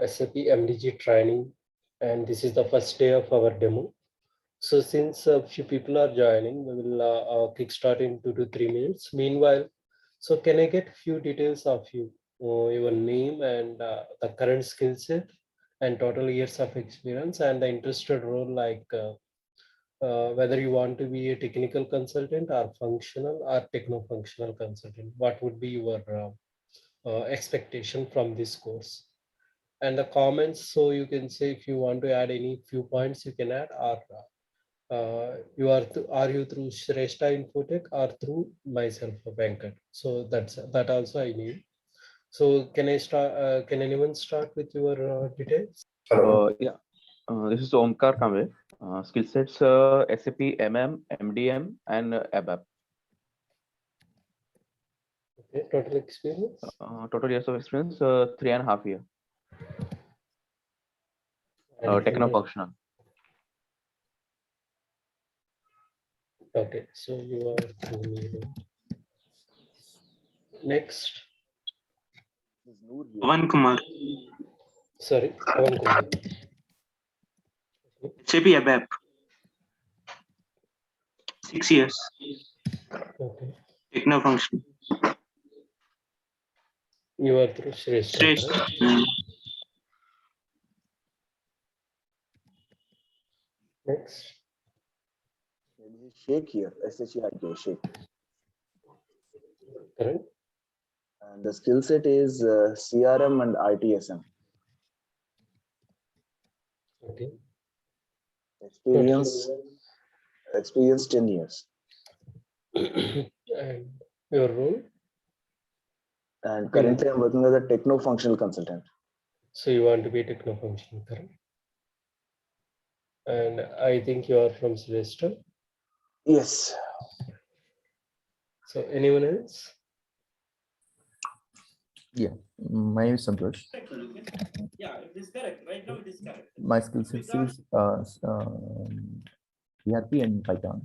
SAP MDG training, and this is the first day of our demo. So since a few people are joining, we will kickstart in 2 to 3 minutes. Meanwhile, so can I get few details of you, your name and the current skill set and total years of experience and the interested role, like whether you want to be a technical consultant or functional or techno-functional consultant. What would be your expectation from this course? And the comments, so you can say if you want to add any few points, you can add, or are you through Shrestha Infotech or through myself, Venkat? So that also I need. So can I start? Can anyone start with your details? Yeah, this is Omkar Kamble. Skill sets SAP MM, MDM, and ABAP. Okay, total experience. Total years of experience 3.5 years. Techno-functional. Okay, so you are through me. Next. Pawan Kumar. Sorry, Pawan Kumar. SAP ABAP. 6 years. Okay. Techno-functional. You are through Shrestha. Right? Next. Sheikh here, SHEIK, Sheikh. Correct. And the skill set is CRM and ITSM. Okay. Experience 10 years. And your role? And currently I'm working as a techno-functional consultant. So you want to be techno-functional, correct? And I think you are from Shrestha. Yes. So anyone else? Yeah, my name is Santosh. Yeah, it is correct. Right now it is correct. My skill set is ERP and Python.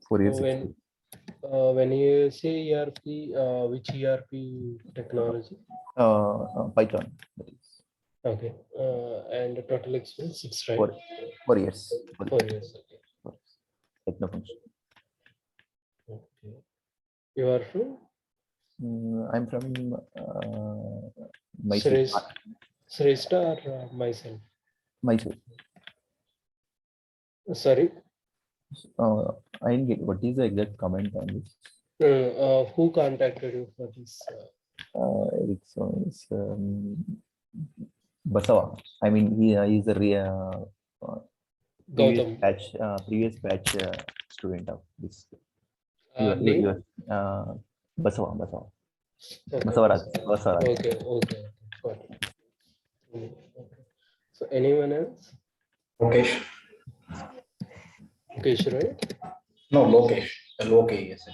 4 years. When you say ERP, which ERP technology? Python. Okay. And the total experience 6, right? 4 years. 4 years. Okay. Techno-function. Okay. You are from? I'm from Mysore. Shrestha or myself? Mysore. Sorry? I didn't get what is the exact comment on this. Who contacted you for this? It's Basawa. I mean, he is a previous batch student of this. Basawa. Okay. Basavaraj. Okay. Got it. Okay. So anyone else? Lokesh. Lokesh, right? No, Lokesh. LOKESH.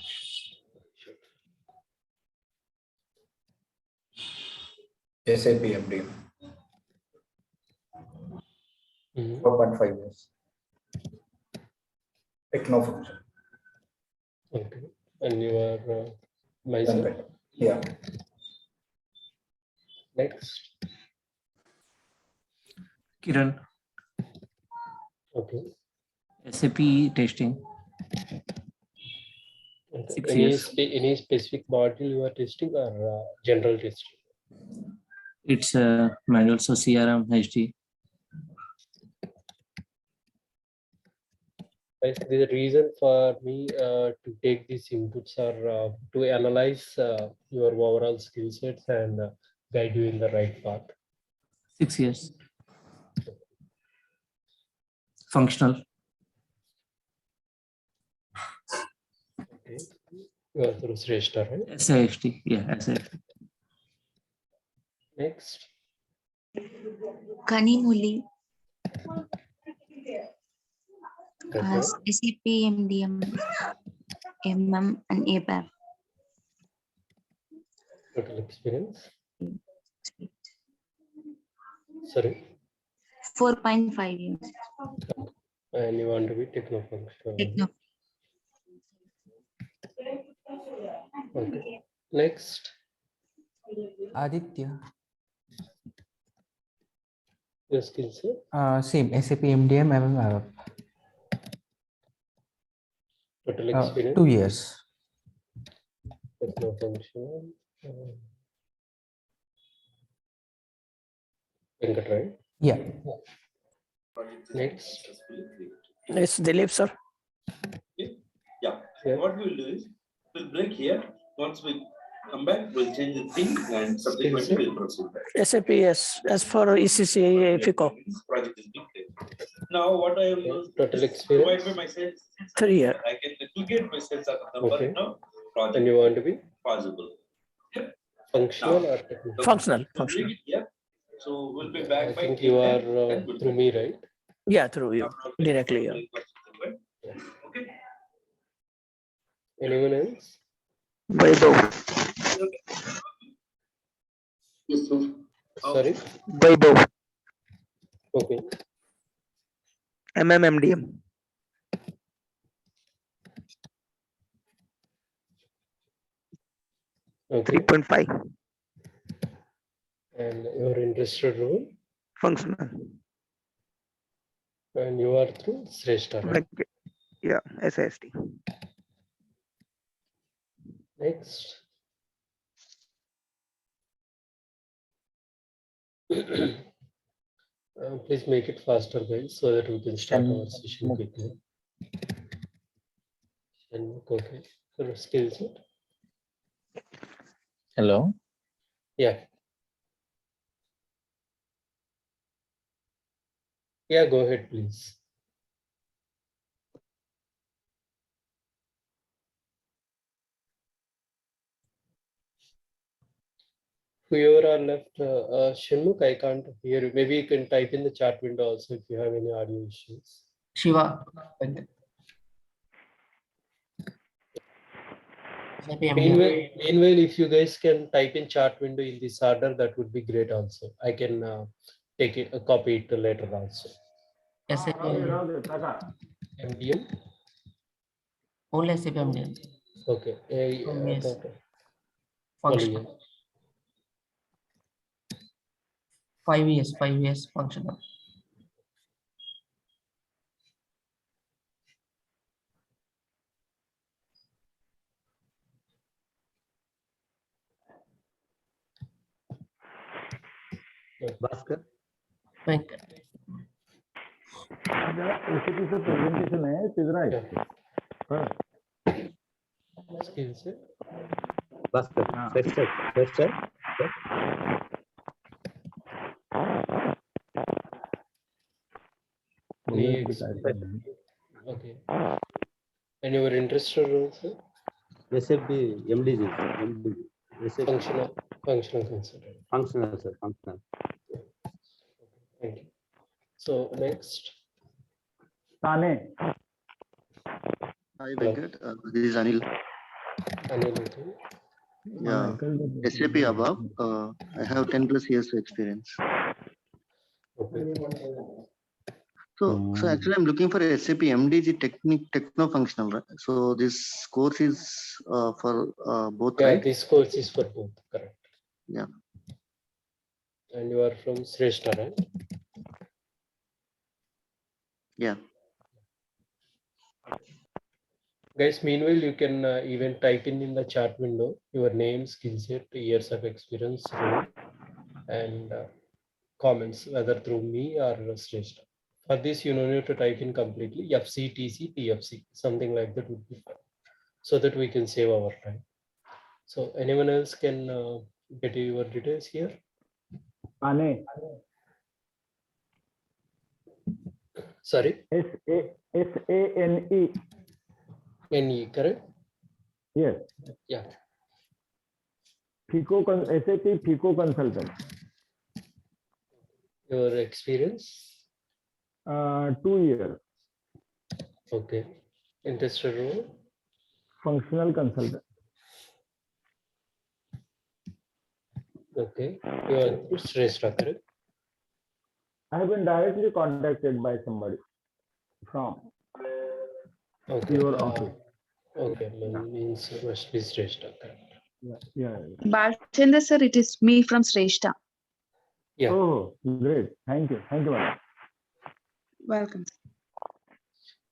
SAP MDM. 4.5 years. Techno-function. Okay. And you are myself? Yeah. Next. Kiran. Okay. SAP testing. Okay. Any specific module you are testing or general testing? It's manual, so CRM, HD. Basically, the reason for me to take these inputs are to analyze your overall skill sets and guide you in the right path. 6 years. Functional. Okay. You are through Shrestha, right? SIXT. Yeah, SIXT. Next. Kanimuli. SAP MDM, MM, and ABAP. Total experience. Sorry. 4.5 years. And you want to be techno-functional. Okay. Next. Aditya. Your skill set? Same SAP MDM ABAP. Total experience? 2 years. Techno-functional. Venkat, right? Yeah. Next. Yes, Dilip, sir. Yeah. What we'll do is, we'll break here. Once we come back, we'll change the thing and subsequently we'll proceed. SAP, yes, as for ECC, FICO. Project is being taken. Now, what I will Total do is experience? provide by myself 3 years. I can duplicate myself as a number Okay. now. And you want to be Possible. functional or technical? Functional. Yeah. So we'll be back I by think you are 10 and we'll through me, right? Yeah, through you, directly. Yeah. Okay. Anyone else? Yes, sir. Sorry? Vaibhav, Okay. MMMDM. Okay. 3.5. And your interested role? Functional. And you are through Sreshta, right? Yeah, SIST. Next. Please make it faster, guys, so that we can start our session quickly. And okay, your skill set. Hello. Yeah. Yeah, go ahead, please. Whoever are left, Shanmukh, I can't hear you. Maybe you can type in the chat window also if you have any audio issues. Shiva. Meanwhile, if you guys can type in chat window in this order, that would be great also. I can take it, copy it later also. SAP MDM? All SAP MDM. Okay. Yes. Okay. Functional. 5 years functional. Bhaskar. Venkat. presentation है तिधरा Skill set. Bhaskar. First step. Okay. And your interested also? SAP MDG. SAP Functional consultant. functional, sir. Functional. Thank you. So next. Tane. Hi, Venkat. This is Anil. Anil, okay. Yeah, SAP above. I have 10 plus years of experience. Okay. So actually, I'm looking for SAP MDG techno-functional. Right? So this course is for both, Yeah, right? this course is for both, correct. Yeah. And you are from Sreshta, right? Yeah. Guys, meanwhile, you can even type in the chat window your name, skill set, years of experience, role, and comments, whether through me or Sreshta. For this, you don't need to type in completely FC, TC, TFC, something like that would be fine, so that we can save our time. So anyone else can get your details here? Tane. Sorry? SANE. NE, correct? Yes. Yeah. SAP FICO consultant. Your experience? 2 years. Okay. Interested role? Functional consultant. Okay. You are Sreshta, correct? I have been directly contacted by somebody from Okay. your office. Okay, means must be Sreshta, correct. Bhalchandra sir, it is me from Shrestha. Yeah. Oh, great. Thank you. Thank you, madam. Welcome.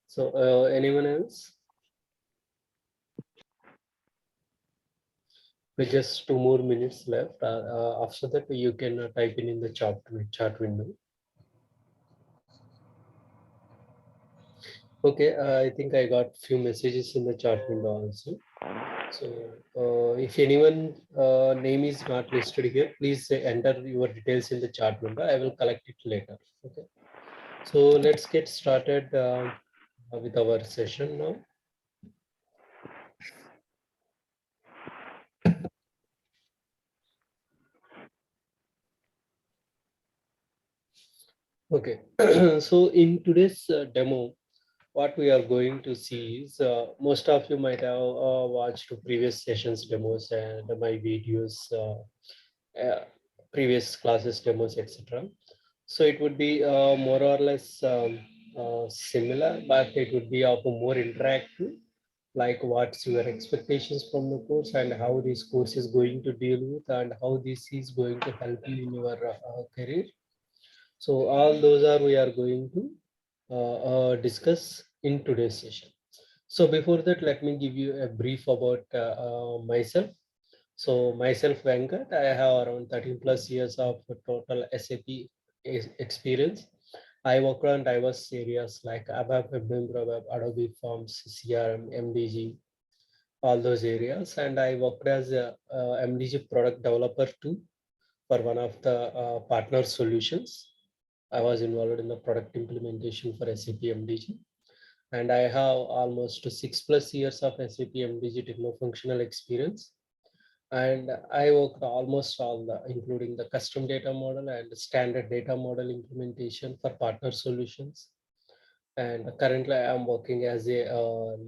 So anyone else? With just 2 more minutes left. After that, you can type in the chat window. Okay, I think I got few messages in the chat window also. So if anyone name is not listed here, please enter your details in the chat window. I will collect it later. Okay. So let's get started with our session now. Okay. So in today's demo, what we are going to see is most of you might have watched previous sessions demos and my videos, previous classes demos, etc. So it would be more or less similar, but it would be of a more interactive, like what's your expectations from the course and how this course is going to deal with and how this is going to help you in your career. So all those are we are going to discuss in today's session. So before that, let me give you a brief about myself. So myself, Venkat, I have around 13 plus years of total SAP experience. I worked on diverse areas like ABAP, WebDriver, Adobe Forms, CRM, MDG, all those areas. And I worked as a MDG product developer too for one of the partner solutions. I was involved in the product implementation for SAP MDG. And I have almost 6+ years of SAP MDG techno-functional experience. And I worked almost all the, including the custom data model and standard data model implementation for partner solutions. And currently I am working as a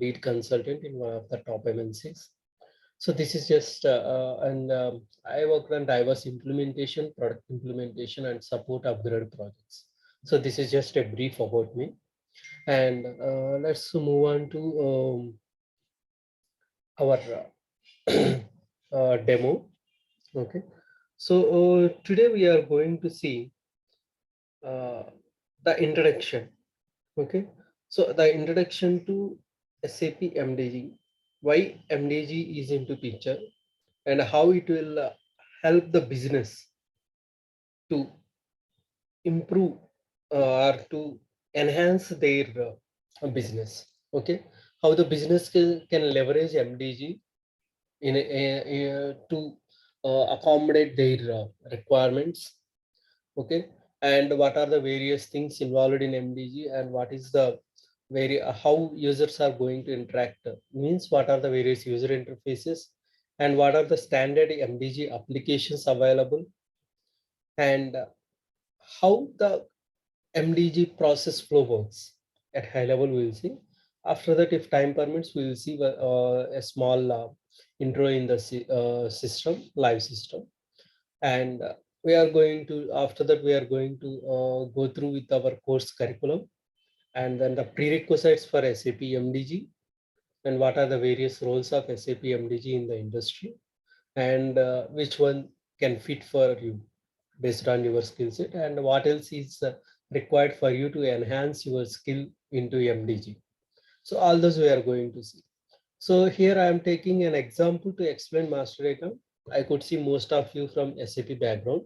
lead consultant in one of the top MNCs. So this is just, I worked on diverse implementation, product implementation, and support upgrade projects. So this is just a brief about me. And let's move on to our demo. Okay. So today we are going to see the introduction. Okay. So the introduction to SAP MDG, why MDG is into picture, and how it will help the business to improve or to enhance their business. Okay, how the business can leverage MDG to accommodate their requirements. Okay, and what are the various things involved in MDG, and what is the how users are going to interact, means what are the various user interfaces, and what are the standard MDG applications available, and how the MDG process flow works at high level. We will see. After that, if time permits, we will see a small intro in the system, live system. And we are going to, after that, we are going to go through with our course curriculum, and then the prerequisites for SAP MDG, and what are the various roles of SAP MDG in the industry, and which one can fit for you based on your skill set, and what else is required for you to enhance your skill into MDG. So all those we are going to see. So here I am taking an example to explain master data. I could see most of you from SAP background.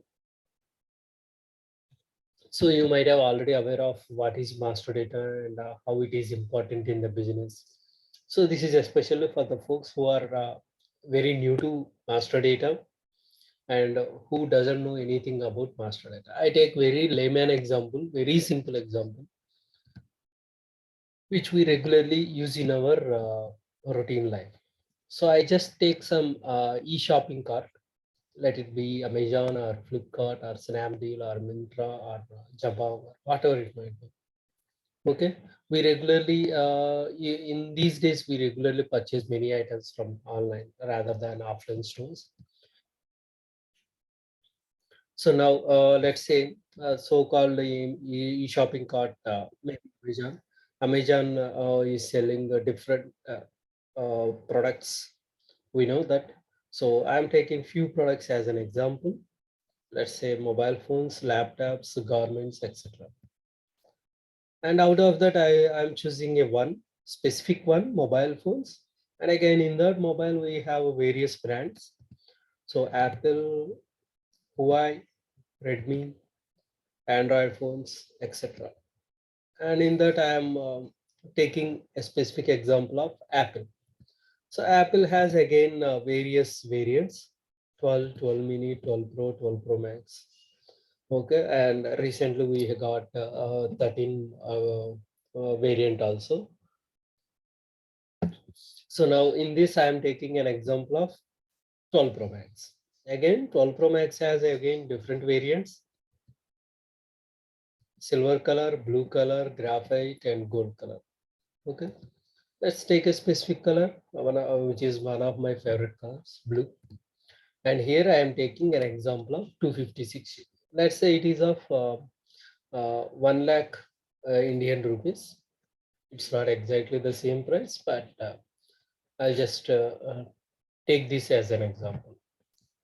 So you might have already aware of what is master data and how it is important in the business. So this is especially for the folks who are very new to master data and who doesn't know anything about master data. I take very layman example, very simple example, which we regularly use in our routine life. So I just take some e-shopping cart, let it be Amazon or Flipkart or Snapdeal or Myntra or Jabang or whatever it might be. Okay, we regularly, in these days, we regularly purchase many items from online rather than offline stores. So now let's say so-called e-shopping cart, maybe Amazon. Amazon is selling different products. We know that. So I'm taking few products as an example. Let's say mobile phones, laptops, garments, etc. And out of that, I'm choosing a one specific one, mobile phones. And again, in that mobile, we have various brands. So Apple, Huawei, Redmi, Android phones, etc. And in that, I am taking a specific example of Apple. So Apple has again various variants, 12, 12 mini, 12 Pro, 12 Pro Max. Okay, and recently we got 13 variant also. So now in this, I am taking an example of 12 Pro Max. Again, 12 Pro Max has again different variants: silver color, blue color, graphite, and gold color. Okay, let's take a specific color, which is one of my favorite colors, blue. And here I am taking an example of 256. Let's say it is of 1 lakh Indian rupees. It's not exactly the same price, but I'll just take this as an example.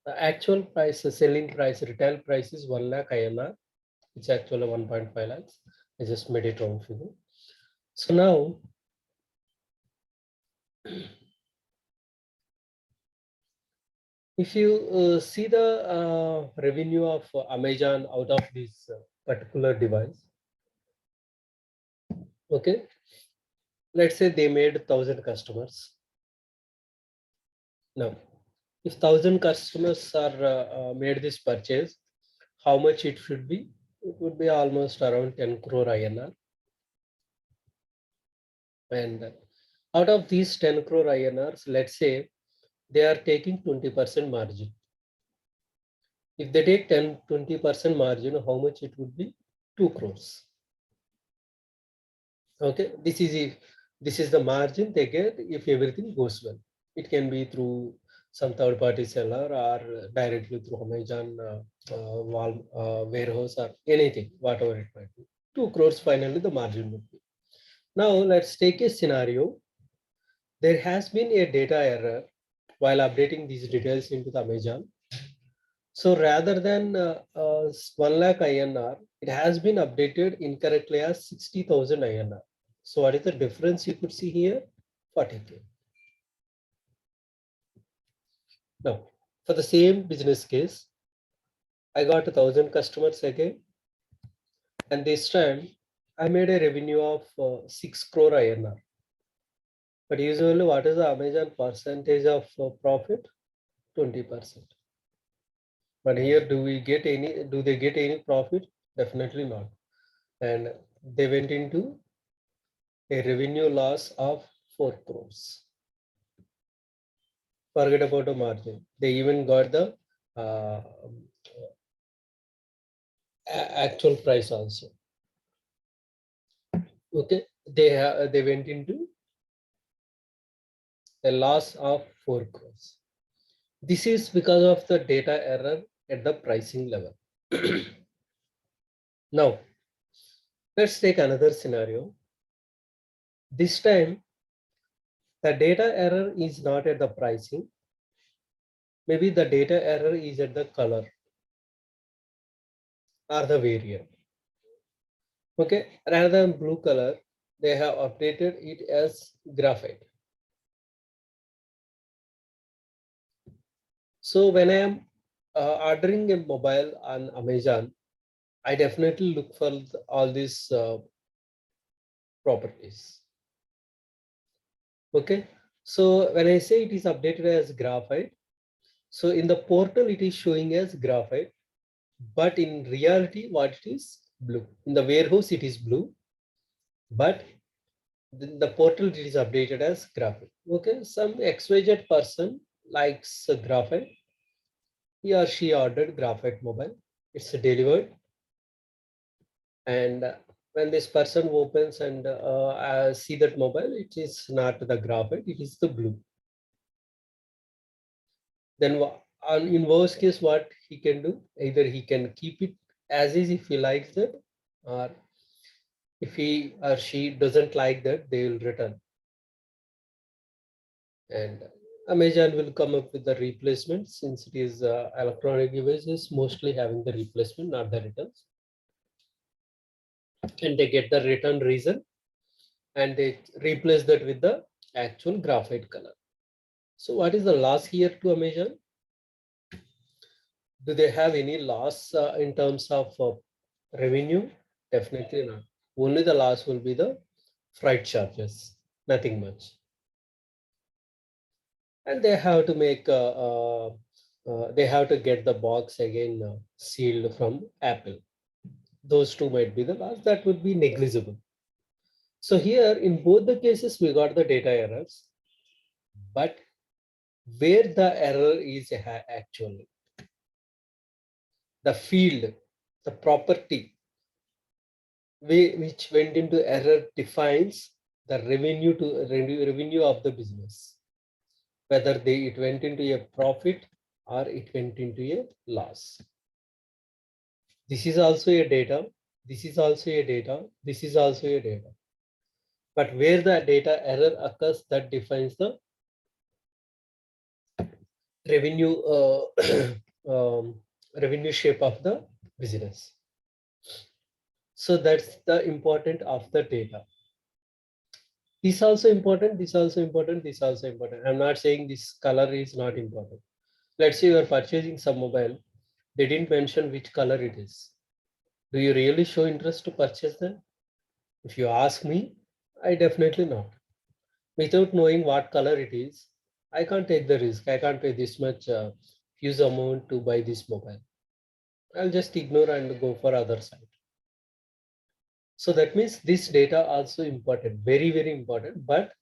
The actual price, the selling price, retail price is 1 lakh INR. It's actually 1.5 lakhs. I just made it round figure. So now, if you see the revenue of Amazon out of this particular device, okay, let's say they made 1,000 customers. Now, if 1,000 customers are made this purchase, how much it should be? It would be almost around 10 crore INR. And out of these 10 crore INRs, let's say they are taking 20% margin. If they take 20% margin, how much it would be? 2 crores. Okay, this is the margin they get if everything goes well. It can be through some third-party seller or directly through Amazon warehouse or anything, whatever it might be. 2 crores finally the margin would be. Now let's take a scenario. There has been a data error while updating these details into the Amazon. So rather than 1 lakh INR, it has been updated incorrectly as 60,000 INR. So what is the difference you could see here? 40K. Now, for the same business case, I got 1,000 customers again. And this time, I made a revenue of 6 crore INR. But usually, what is the Amazon percentage of profit? 20%. But here, do they get any profit? Definitely not. And they went into a revenue loss of 4 crores. Forget about the margin. They even got the actual price also. Okay, they went into a loss of 4 crores. This is because of the data error at the pricing level. Now, let's take another scenario. This time, the data error is not at the pricing. Maybe the data error is at the color or the variant. Okay, rather than blue color, they have updated it as graphite. So when I am ordering a mobile on Amazon, I definitely look for all these properties. Okay, so when I say it is updated as graphite, so in the portal it is showing as graphite, but in reality what it is? Blue. In the warehouse it is blue, but the portal it is updated as graphite. Okay, some XYZ person likes graphite. He or she ordered graphite mobile. It's delivered, and when this person opens and see that mobile, it is not the graphite, it is the blue. Then in worst case, what he can do? Either he can keep it as is if he likes that, or if he or she doesn't like that, they will return. And Amazon will come up with the replacement since it is electronic devices, mostly having the replacement, not the returns. And they get the return reason and they replace that with the actual graphite color. So what is the loss here to Amazon? Do they have any loss in terms of revenue? Definitely not. Only the loss will be the freight charges, nothing much. And they have to make, they have to get the box again sealed from Apple. Those two might be the loss, that would be negligible. So here in both the cases, we got the data errors, but where the error is actually, the field, the property which went into error defines the revenue of the business, whether it went into a profit or it went into a loss. This is also a data. This is also a data. This is also a data. But where the data error occurs, that defines the revenue revenue shape of the business. So that's the important of the data. This also important, this also important, this also important. I'm not saying this color is not important. Let's say you are purchasing some mobile. They didn't mention which color it is. Do you really show interest to purchase them? If you ask me, I definitely not. Without knowing what color it is, I can't take the risk. I can't pay this much huge amount to buy this mobile. I'll just ignore and go for other side. So that means this data also important, very, very important. But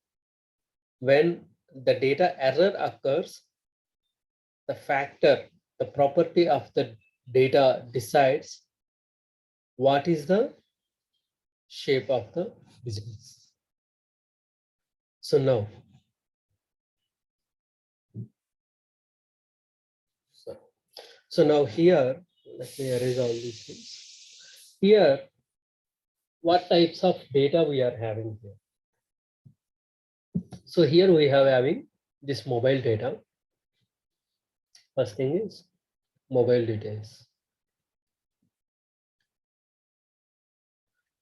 when the data error occurs, the factor, the property of the data decides what is the shape of the business. So now, so now here, let me erase all these things. Here, what types of data we are having here? So here we have having this mobile data. First thing is mobile details.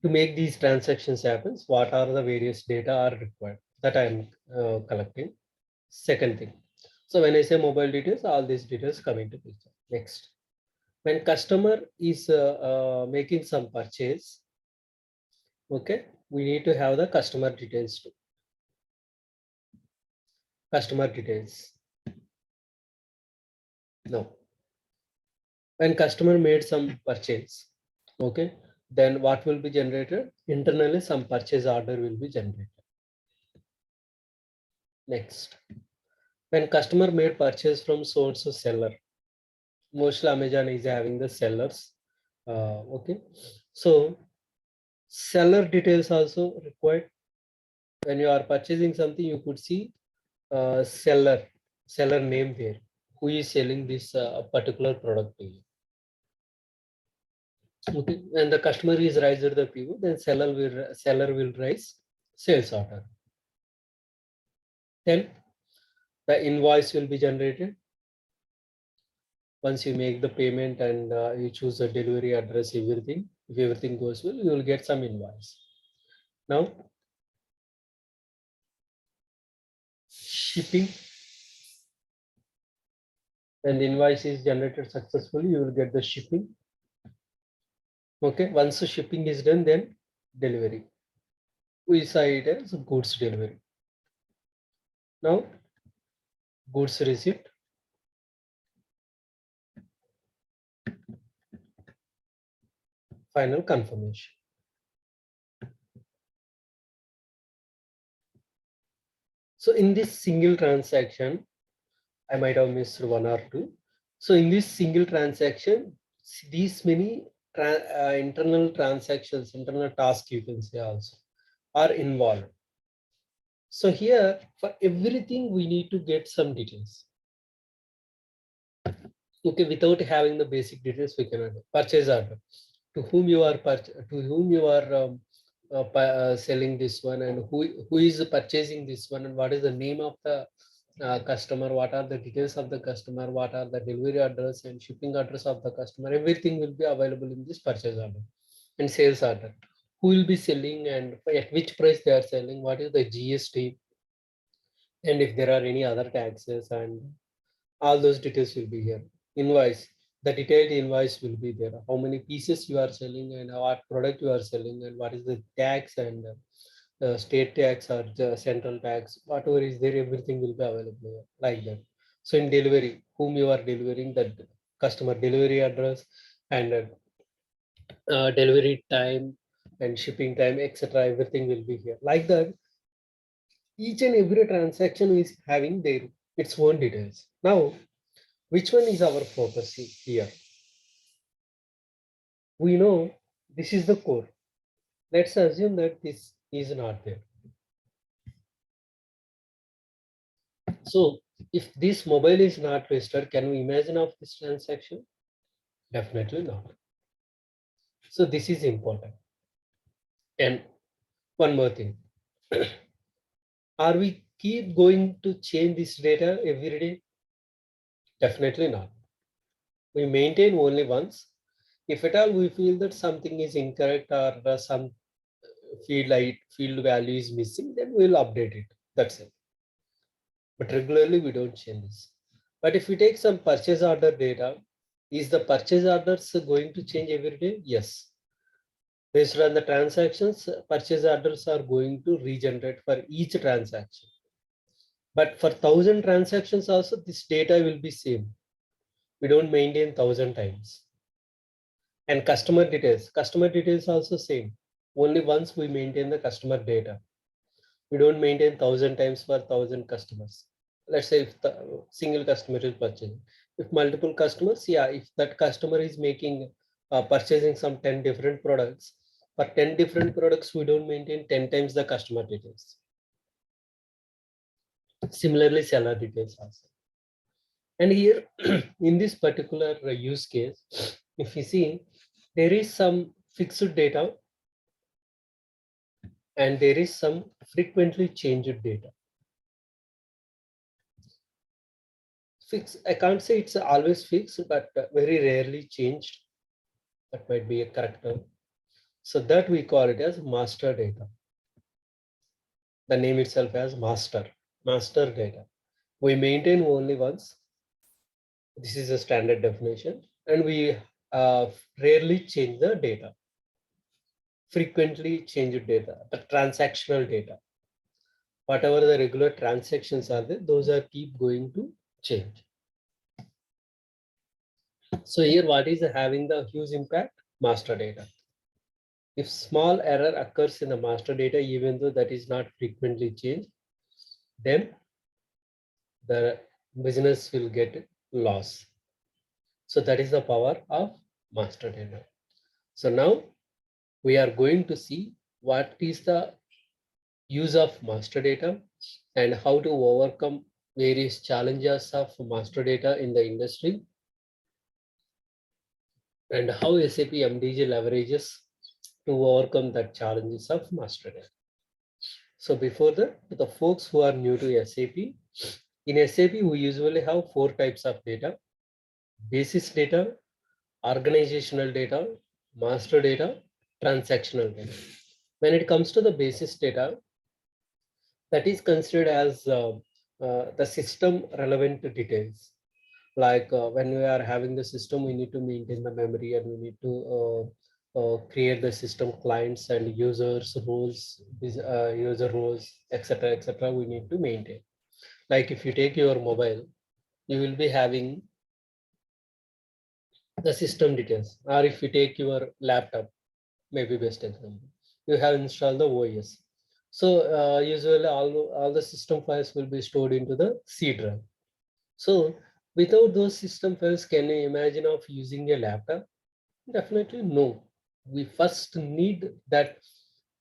To make these transactions happen, what are the various data are required that I am collecting? Second thing. So when I say mobile details, all these details come into picture. Next, when customer is making some purchase, okay, we need to have the customer details too. Customer details. No. When customer made some purchase, okay, then what will be generated? Internally, some purchase order will be generated. Next, when customer made purchase from source to seller, mostly Amazon is having the sellers. Okay, so seller details also required. When you are purchasing something, you could see seller name there. Who is selling this particular product to you? Okay, when the customer is raised the PO, then seller will raise sales order. Then the invoice will be generated. Once you make the payment and you choose the delivery address, everything, if everything goes well, you will get some invoice. Now, shipping. When the invoice is generated successfully, you will get the shipping. Okay, once the shipping is done, then delivery. We say it as goods delivery. Now, goods receipt. Final confirmation. So in this single transaction, I might have missed one or two. So in this single transaction, these many internal transactions, internal tasks, you can say also, are involved. So here, for everything, we need to get some details. Okay, without having the basic details, we cannot do. Purchase order. To whom you are selling this one, and who is purchasing this one, and what is the name of the customer, what are the details of the customer, what are the delivery address and shipping address of the customer, everything will be available in this purchase order and sales order. Who will be selling and at which price they are selling, what is the GST, and if there are any other taxes, and all those details will be here. Invoice, the detailed invoice will be there. How many pieces you are selling and what product you are selling and what is the tax and state tax or the central tax, whatever is there, everything will be available here, like that. So in delivery, whom you are delivering, that customer delivery address and delivery time and shipping time, etc. Everything will be here, like that. Each and every transaction is having their its own details. Now, which one is our focus here? We know this is the core. Let's assume that this is not there. So if this mobile is not registered, can we imagine of this transaction? Definitely not. So this is important. And one more thing. Are we keep going to change this data every day? Definitely not. We maintain only once. If at all we feel that something is incorrect or some field value is missing, then we'll update it. That's it. But regularly we don't change this. But if we take some purchase order data, is the purchase orders going to change every day? Yes. Based on the transactions, purchase orders are going to regenerate for each transaction. But for 1,000 transactions also, this data will be same. We don't maintain 1,000 times. And customer details also same. Only once we maintain the customer data. We don't maintain 1,000 times for 1,000 customers. Let's say if the single customer is purchasing. If multiple customers, yeah, if that customer is making purchasing some 10 different products, for 10 different products, we don't maintain 10 times the customer details. Similarly, seller details also. And here, in this particular use case, if you see, there is some fixed data and there is some frequently changed data. I can't say it's always fixed, but very rarely changed. That might be a correct term. So that we call it as master data. The name itself as master data. We maintain only once. This is a standard definition, and we rarely change the data. Frequently changed data, the transactional data. Whatever the regular transactions are there, those are keep going to change. So here, what is having the huge impact? Master data. If small error occurs in the master data, even though that is not frequently changed, then the business will get loss. So that is the power of master data. So now we are going to see what is the use of master data and how to overcome various challenges of master data in the industry, and how SAP MDG leverages to overcome the challenges of master data. So before that, the folks who are new to SAP, in SAP, we usually have 4 types of data: basis data, organizational data, master data, transactional data. When it comes to the basis data, that is considered as the system relevant details. Like when we are having the system, we need to maintain the memory and we need to create the system clients and users roles, user roles, etc., etc. We need to maintain. Like if you take your mobile, you will be having the system details. Or if you take your laptop, maybe best example, you have installed the OS. So usually all the system files will be stored into the C drive. So without those system files, can you imagine of using a laptop? Definitely no. We first need that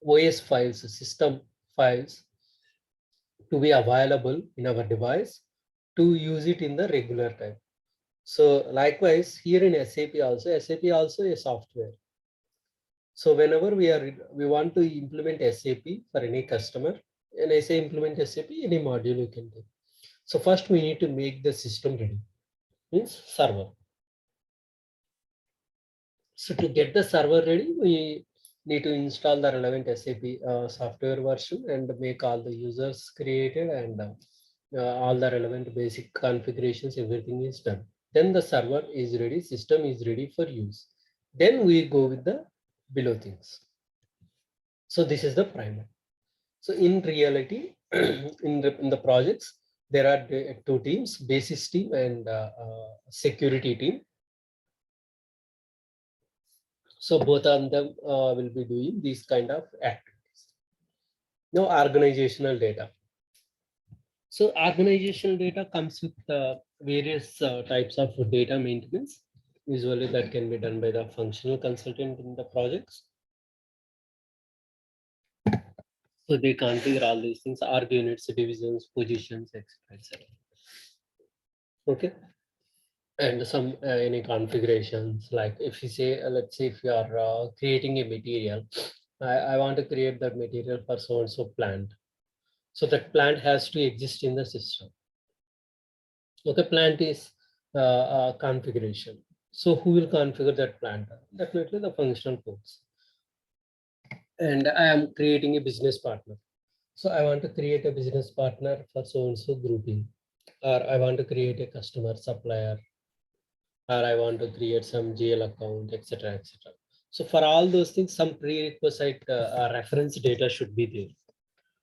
OS files, system files, to be available in our device to use it in the regular time. So likewise, here in SAP also a software. So whenever we want to implement SAP for any customer, and I say implement SAP, any module you can take. So first we need to make the system ready, means server. So to get the server ready, we need to install the relevant SAP software version and make all the users created and all the relevant basic configurations, everything is done. Then the server is ready, system is ready for use. Then we go with the below things. So this is the primer. So in reality, in the projects, there are two teams, basis team and security team. So both of them will be doing these kind of activities. Now organizational data. So organizational data comes with various types of data maintenance. Usually that can be done by the functional consultant in the projects. So they configure all these things, org units, divisions, positions, etc. Okay. And some any configurations, like if you say, let's say if you are creating a material, I want to create that material for so and so plant. So that plant has to exist in the system. Okay, plant is configuration. So who will configure that plant? Definitely the functional folks. And I am creating a business partner. So I want to create a business partner for so and so grouping, or I want to create a customer supplier, or I want to create some GL account, etc., etc. So for all those things, some prerequisite reference data should be there.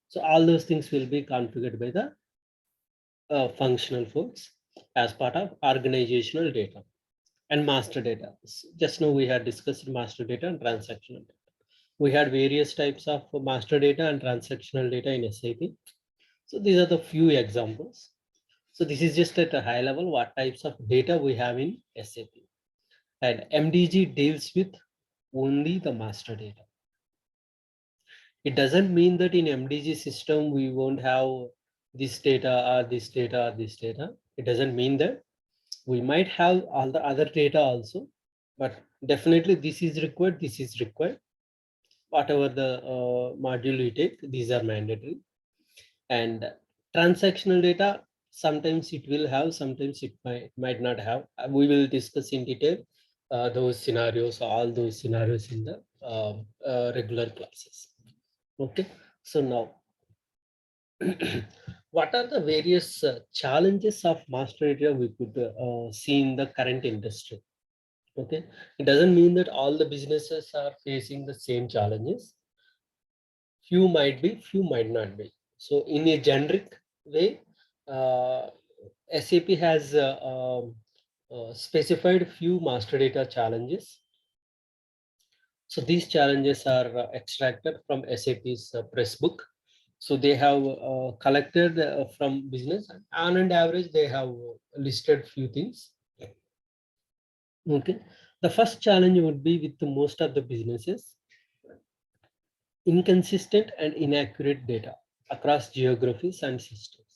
So all those things will be configured by the functional folks as part of organizational data and master data. Just now we had discussed master data and transactional data. We had various types of master data and transactional data in SAP. So these are the few examples. So this is just at a high level what types of data we have in SAP. And MDG deals with only the master data. It doesn't mean that in MDG system we won't have this data or this data or this data. It doesn't mean that. We might have all the other data also, but definitely this is required, this is required. Whatever the module you take, these are mandatory. And transactional data, sometimes it will have, sometimes it might not have. We will discuss in detail those scenarios, all those scenarios in the regular classes. Okay, so now what are the various challenges of master data we could see in the current industry? Okay, it doesn't mean that all the businesses are facing the same challenges. Few might be, few might not be. So in a generic way, SAP has specified few master data challenges. So these challenges are extracted from SAP's press book. So they have collected from business, and on an average, they have listed few things. Okay, the first challenge would be with the most of the businesses, inconsistent and inaccurate data across geographies and systems.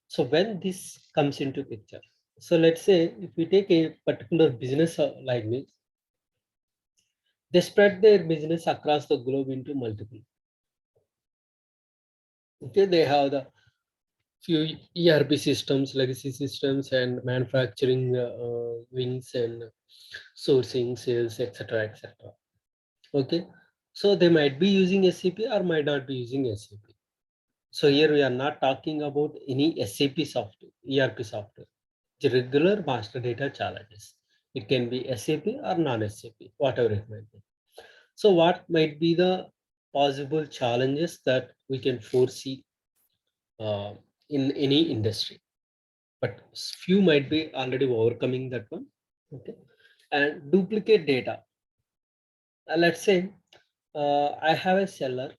So when this comes into picture, so let's say if we take a particular business like this, they spread their business across the globe into multiple. Okay, they have the few ERP systems, legacy systems, and manufacturing wings and sourcing, sales, etc., etc. Okay, so they might be using SAP or might not be using SAP. So here we are not talking about any SAP software, ERP software, the regular master data challenges. It can be SAP or non-SAP, whatever it might be. So what might be the possible challenges that we can foresee in any industry? But few might be already overcoming that one. Okay, and duplicate data. Let's say I have a seller,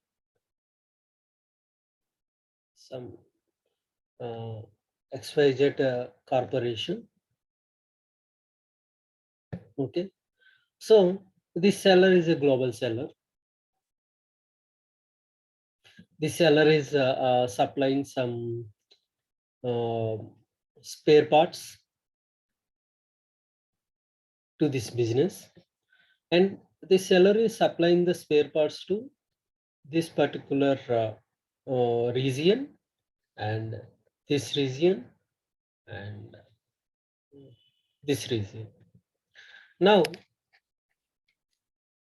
some XYZ corporation. Okay, so this seller is a global seller. This seller is supplying some spare parts to this business, and the seller is supplying the spare parts to this particular region, and this region and this reason. Now,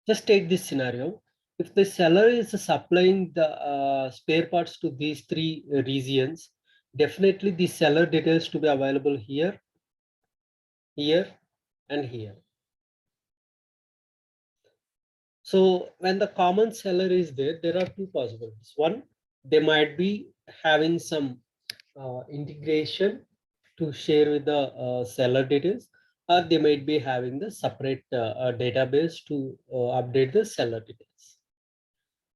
just take this scenario. If the seller is supplying the spare parts to these three regions, definitely the seller details to be available here, here, and here. So when the common seller is there, there are two possibilities. One, they might be having some integration to share with the seller details, or they might be having the separate database to update the seller details.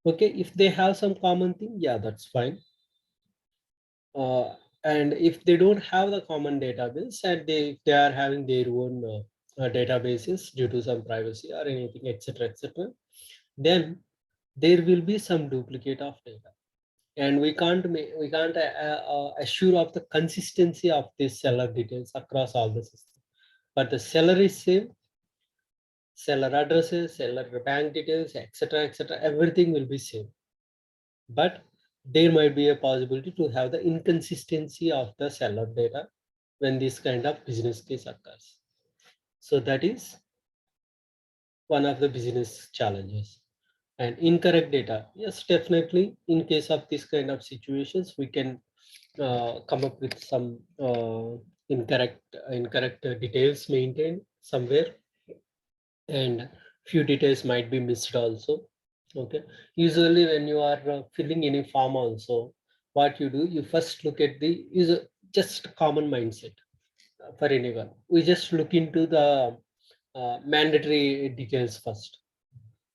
Okay, if they have some common thing, yeah, that's fine. And if they don't have the common database and they are having their own databases due to some privacy or anything, etc., then there will be some duplicate of data, and we can't assure of the consistency of these seller details across all the systems. But the seller is same, seller addresses, seller bank details, etc., everything will be same. But there might be a possibility to have the inconsistency of the seller data when this kind of business case occurs. So that is one of the business challenges. And incorrect data, yes, definitely in case of this kind of situations, we can come up with some incorrect details maintained somewhere, and few details might be missed also. Okay, usually when you are filling any form also, what you do, you first look at the user, just common mindset for anyone. We just look into the mandatory details first.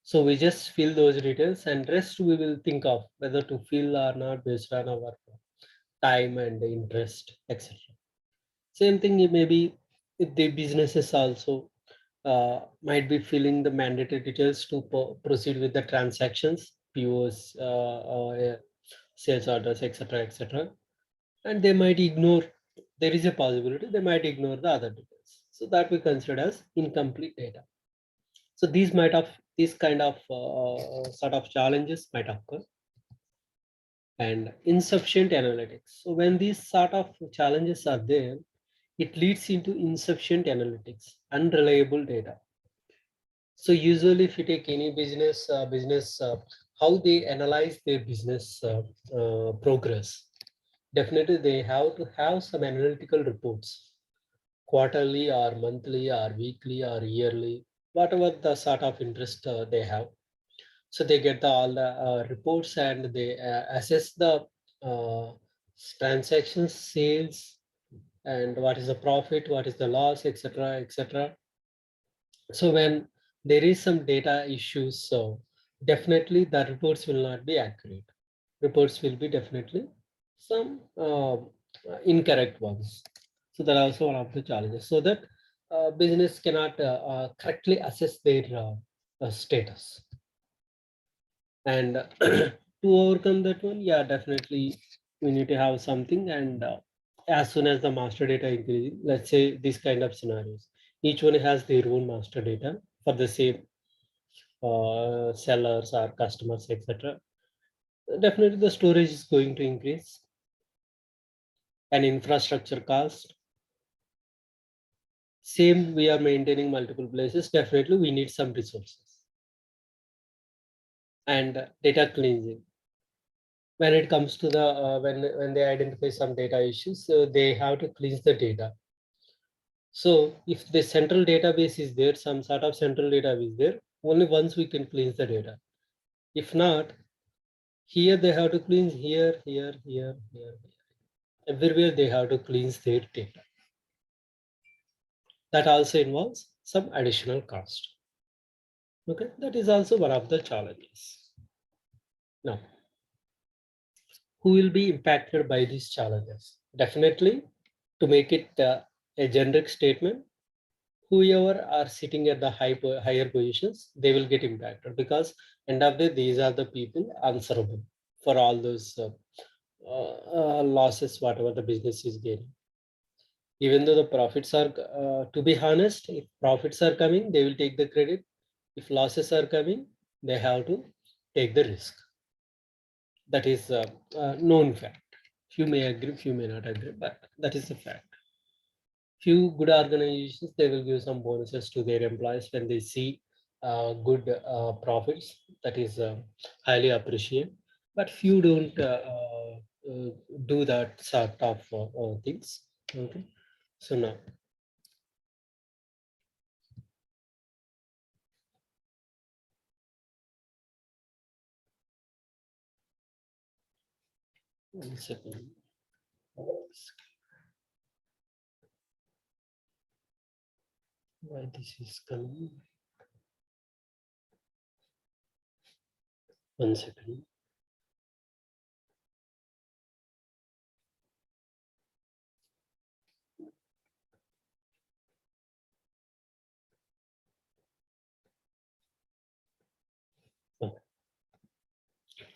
So we just fill those details, and rest we will think of whether to fill or not based on our time and interest, etc. Same thing, maybe if the businesses also might be filling the mandatory details to proceed with the transactions, POs, sales orders, etc., and they might ignore. There is a possibility they might ignore the other details, so that we consider as incomplete data. So these kind of sort of challenges might occur. And insufficient analytics. So when these sort of challenges are there, it leads into insufficient analytics, unreliable data. So usually if you take any business, how they analyze their business progress, definitely they have to have some analytical reports, quarterly or monthly or weekly or yearly, whatever the sort of interest they have. So they get all the reports, and they assess the transactions, sales, and what is the profit, what is the loss, etc. So when there is some data issues, so definitely the reports will not be accurate. Reports will be definitely some incorrect ones. So that also one of the challenges. So that business cannot correctly assess their status. And to overcome that one, yeah, definitely we need to have something. And as soon as the master data increases, let's say these kind of scenarios, each one has their own master data for the same sellers or customers, etc. Definitely the storage is going to increase, and infrastructure cost. Same, we are maintaining multiple places, definitely we need some resources. And data cleansing. When it comes to the when they identify some data issues, so they have to cleanse the data. So if the central database is there, some sort of central database there, only once we can cleanse the data. If not, here they have to cleanse here. Everywhere they have to cleanse their data. That also involves some additional cost. Okay, that is also one of the challenges. Now, who will be impacted by these challenges? Definitely, to make it a generic statement, whoever are sitting at the higher positions, they will get impacted, because end of the day, these are the people answerable for all those losses, whatever the business is gaining. Even though the profits are, to be honest, if profits are coming, they will take the credit. If losses are coming, they have to take the risk. That is a known fact. Few may agree, few may not agree, but that is the fact. Few good organizations, they will give some bonuses to their employees when they see good profits. That is highly appreciated. But few don't do that sort of things. Okay. So now. One second. Why this is coming? One second.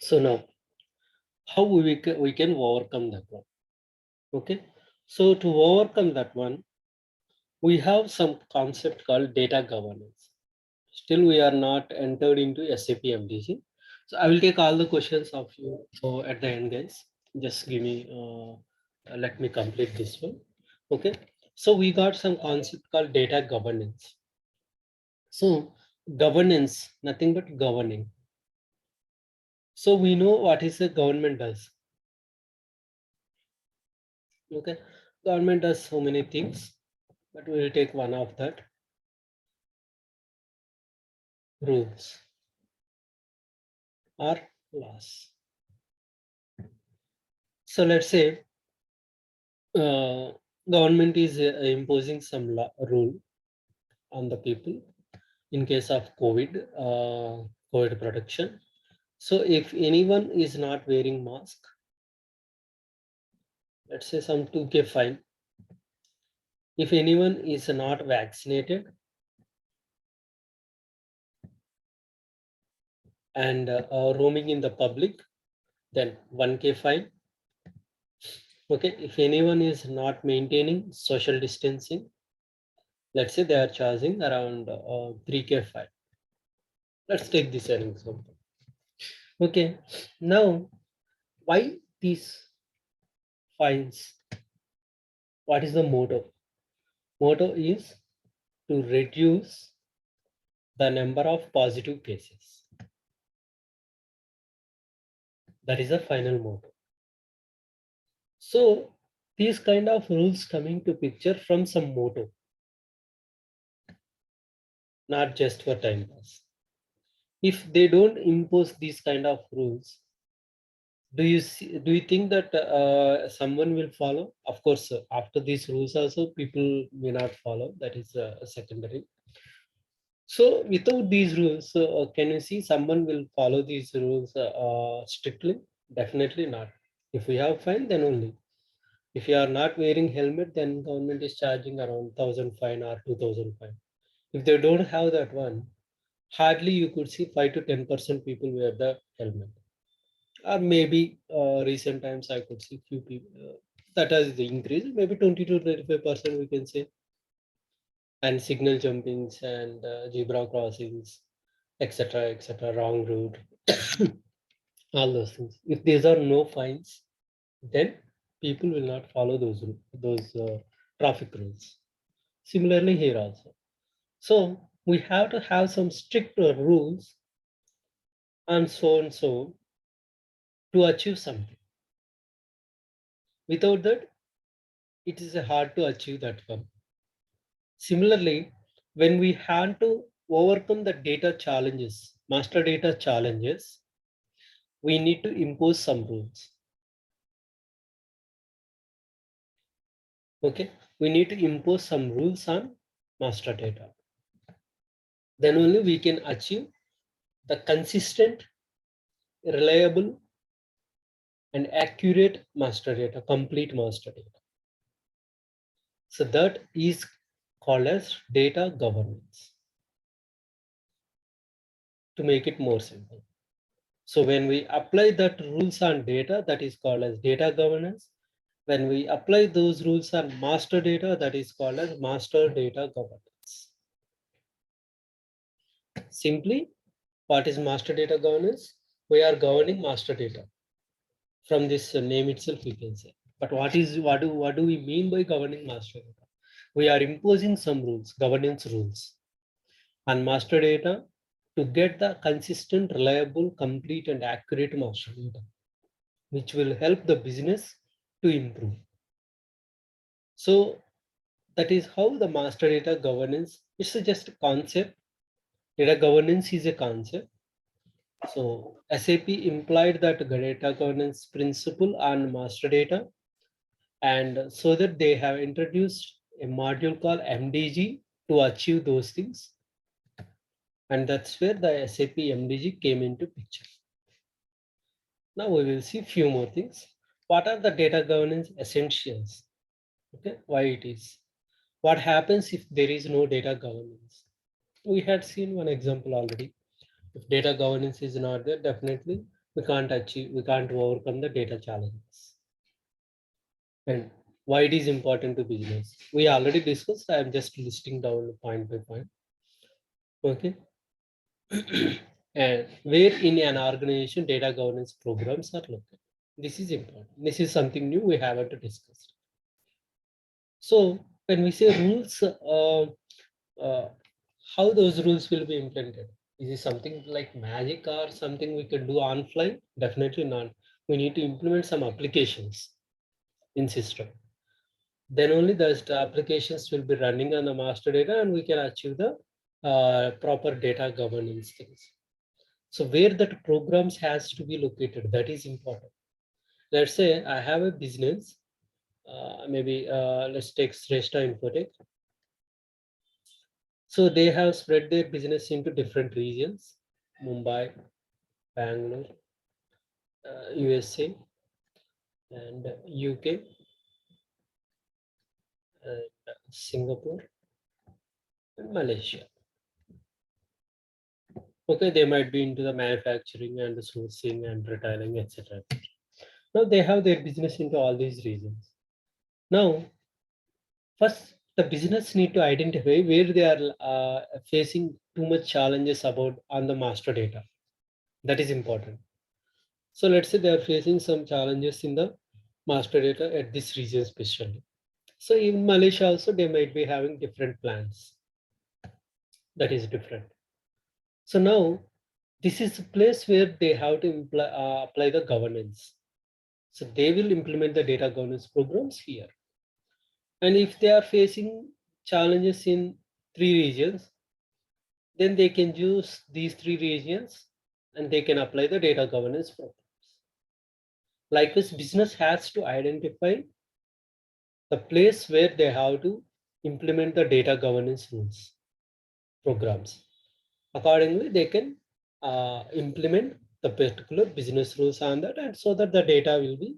So now, how we can overcome that one? Okay. So to overcome that one, we have some concept called data governance. Still, we are not entered into SAP MDG. So I will take all the questions of you at the end, guys. Just give me, let me complete this one. Okay. So we got some concept called data governance. So governance, nothing but governing. So we know what is the government does. Okay. Government does so many things, but we will take one of that. Rules or laws. So let's say government is imposing some rule on the people in case of COVID protection. So if anyone is not wearing mask, let's say some 2K fine. If anyone is not vaccinated and roaming in the public, then 1K fine. Okay, if anyone is not maintaining social distancing, let's say they are charging around 3K fine. Let's take this as an example. Okay, now why these fines? What is the motto? Motto is to reduce the number of positive cases. That is the final motto. So these kind of rules coming to picture from some motto, not just for time pass. If they don't impose these kind of rules, do you think that someone will follow? Of course, after these rules also people may not follow. That is secondary. So without these rules, can you see someone will follow these rules strictly? Definitely not. If we have fine, then only. If you are not wearing helmet, then government is charging around 1,000 fine or 2,000 fine. If they don't have that one, hardly you could see 5 to 10% people wear the helmet. Or maybe recent times I could see few people that has the increase, maybe 20 to 35% we can say. And signal jumpings and zebra crossings, etc., wrong route, all those things. If these are no fines, then people will not follow those traffic rules. Similarly here also. So we have to have some strict rules and so to achieve something. Without that, it is hard to achieve that one. Similarly, when we had to overcome the data challenges, master data challenges, we need to impose some rules. Okay, we need to impose some rules on master data. Then only we can achieve the consistent, reliable, and accurate master data, complete master data. So that is called as data governance. To make it more simple. So when we apply that rules on data, that is called as data governance. When we apply those rules on master data, that is called as master data governance. Simply, what is master data governance? We are governing master data. From this name itself, we can say. But what do we mean by governing master data? we are imposing some rules, governance rules on master data to get the consistent, reliable, complete, and accurate master data, which will help the business to improve. So that is how the master data governance, it's just a concept. Data governance is a concept. So SAP implied that data governance principle on master data, and so that they have introduced a module called MDG to achieve those things. And that's where the SAP MDG came into picture. Now we will see few more things. What are the data governance essentials? Okay, why it is? What happens if there is no data governance? We had seen one example already. If data governance is not there, definitely we can't overcome the data challenges. And why it is important to business? We already discussed. I am just listing down point by point. Okay. And where in an organization data governance programs are located. This is important. This is something new we haven't discussed. So when we say rules, how those rules will be implemented? Is it something like magic or something we can do on fly? Definitely not. We need to implement some applications in system. Then only those applications will be running on the master data and we can achieve the proper data governance things. So where that programs has to be located, that is important. Let's say I have a business, maybe let's take Shrestha Infotech. So they have spread their business into different regions, Mumbai, Bangalore, USA, and UK, and Singapore, and Malaysia. Okay, they might be into the manufacturing and the sourcing and retailing, etc. Now they have their business into all these regions. Now, first the business need to identify where they are facing too much challenges about on the master data. That is important. So let's say they are facing some challenges in the master data at this region especially. So in Malaysia also they might be having different plans. That is different. So now this is a place where they have to apply the governance. So they will implement the data governance programs here. And if they are facing challenges in 3 regions, then they can use these 3 regions and they can apply the data governance programs. Likewise, business has to identify the place where they have to implement the data governance rules, programs. Accordingly, they can implement the particular business rules on that, and so that the data will be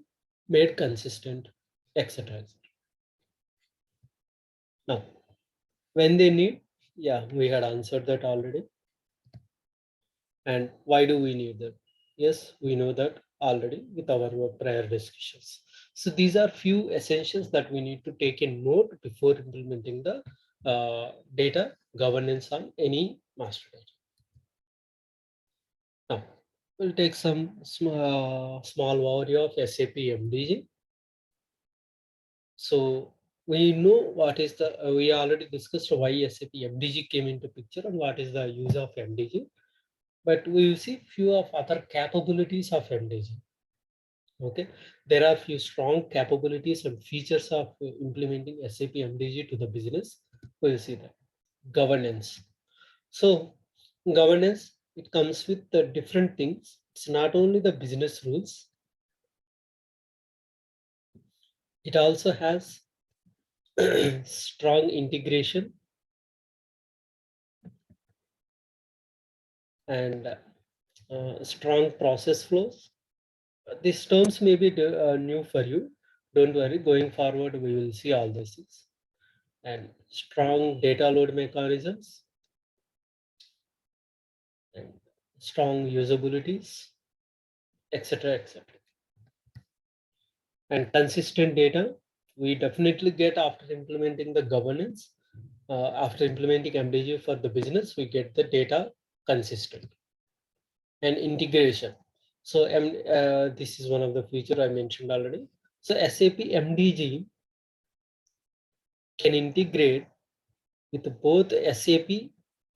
made consistent, etc. Now, when they need, yeah, we had answered that already. And why do we need that? Yes, we know that already with our prior discussions. So these are few essentials that we need to take a note before implementing the data governance on any master data. Now, we'll take some small overview of SAP MDG. So we know what is the, we already discussed why SAP MDG came into picture and what is the use of MDG. But we will see few of other capabilities of MDG. Okay, there are few strong capabilities and features of implementing SAP MDG to the business. We will see that. Governance. So governance, it comes with the different things. It's not only the business rules. It also has strong integration and strong process flows. These terms may be new for you. Don't worry, going forward, we will see all these things. And strong data load mechanisms and strong usabilities, etc., etc. And consistent data, we definitely get after implementing the governance. After implementing MDG for the business, we get the data consistent. And integration. So this is one of the features I mentioned already. So SAP MDG can integrate with both SAP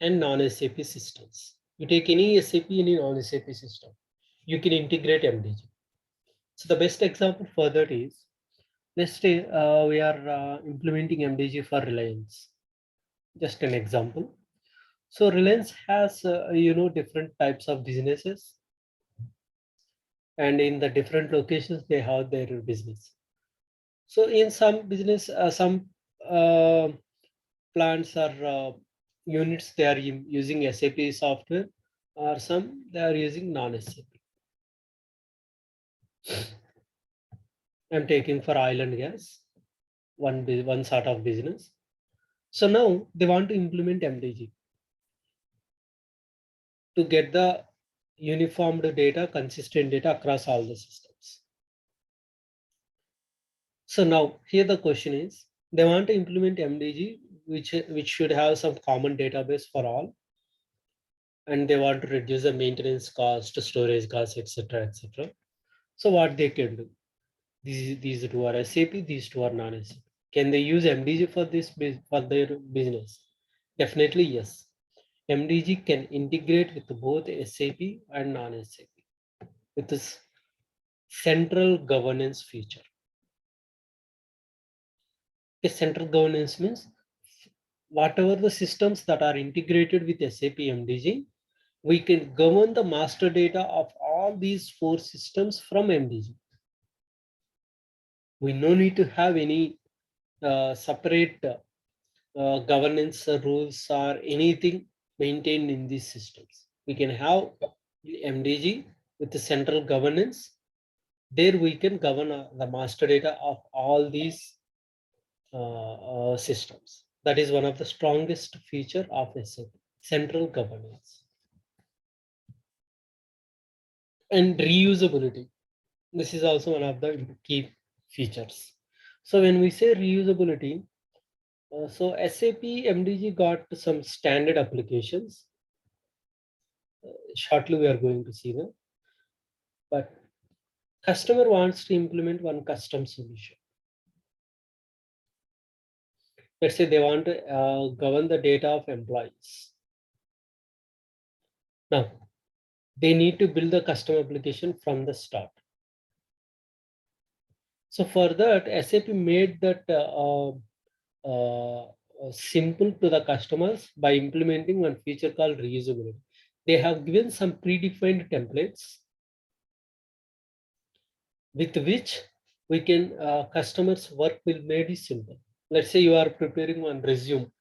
and non-SAP systems. You take any SAP, any non-SAP system, you can integrate MDG. So the best example for that is, let's say we are implementing MDG for Reliance. Just an example. So Reliance has, different types of businesses, and in the different locations, they have their business. So in some business, some plants or units, they are using SAP software, or some they are using non-SAP. I'm taking for oil and gas, one sort of business. So now they want to implement MDG to get the uniformed data, consistent data across all the systems. So now here the question is, they want to implement MDG, which should have some common database for all, and they want to reduce the maintenance cost, storage cost, etc., etc. So what they can do? These two are SAP, these two are non-SAP. Can they use MDG for this for their business? Definitely yes. MDG can integrate with both SAP and non-SAP with this central governance feature. A central governance means whatever the systems that are integrated with SAP MDG, we can govern the master data of all these 4 systems from MDG. We no need to have any separate governance rules or anything maintained in these systems. We can have MDG with the central governance. There we can govern the master data of all these systems. That is one of the strongest feature of SAP, central governance. And reusability. This is also one of the key features. So when we say reusability, so SAP MDG got some standard applications. Shortly we are going to see them. But customer wants to implement one custom solution. Let's say they want to govern the data of employees. Now, they need to build the custom application from the start. So for that, SAP made that simple to the customers by implementing one feature called reusability. They have given some predefined templates with which we can customers work will made it simple. Let's say you are preparing one resume.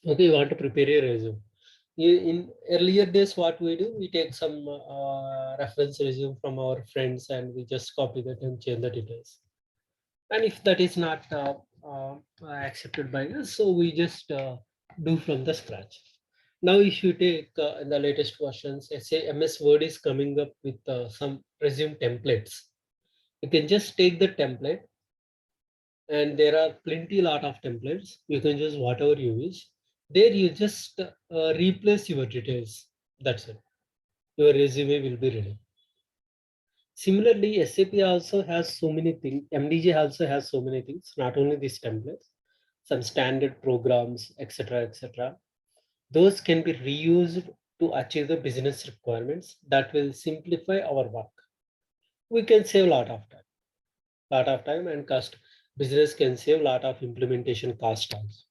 Okay, you want to prepare a resume. In earlier days, what we do, we take some reference resume from our friends and we just copy that and change the details. And if that is not accepted by us, so we just do from the scratch. Now, if you take in the latest versions, say MS Word is coming up with some resume templates. You can just take the template, and there are plenty lot of templates. You can just whatever you wish. There you just replace your details. That's it. Your resume will be ready. Similarly, SAP also has so many things. MDG also has so many things, not only these templates, some standard programs, etc., etc. Those can be reused to achieve the business requirements that will simplify our work. We can save a lot of time, and cost. Business can save a lot of implementation cost also.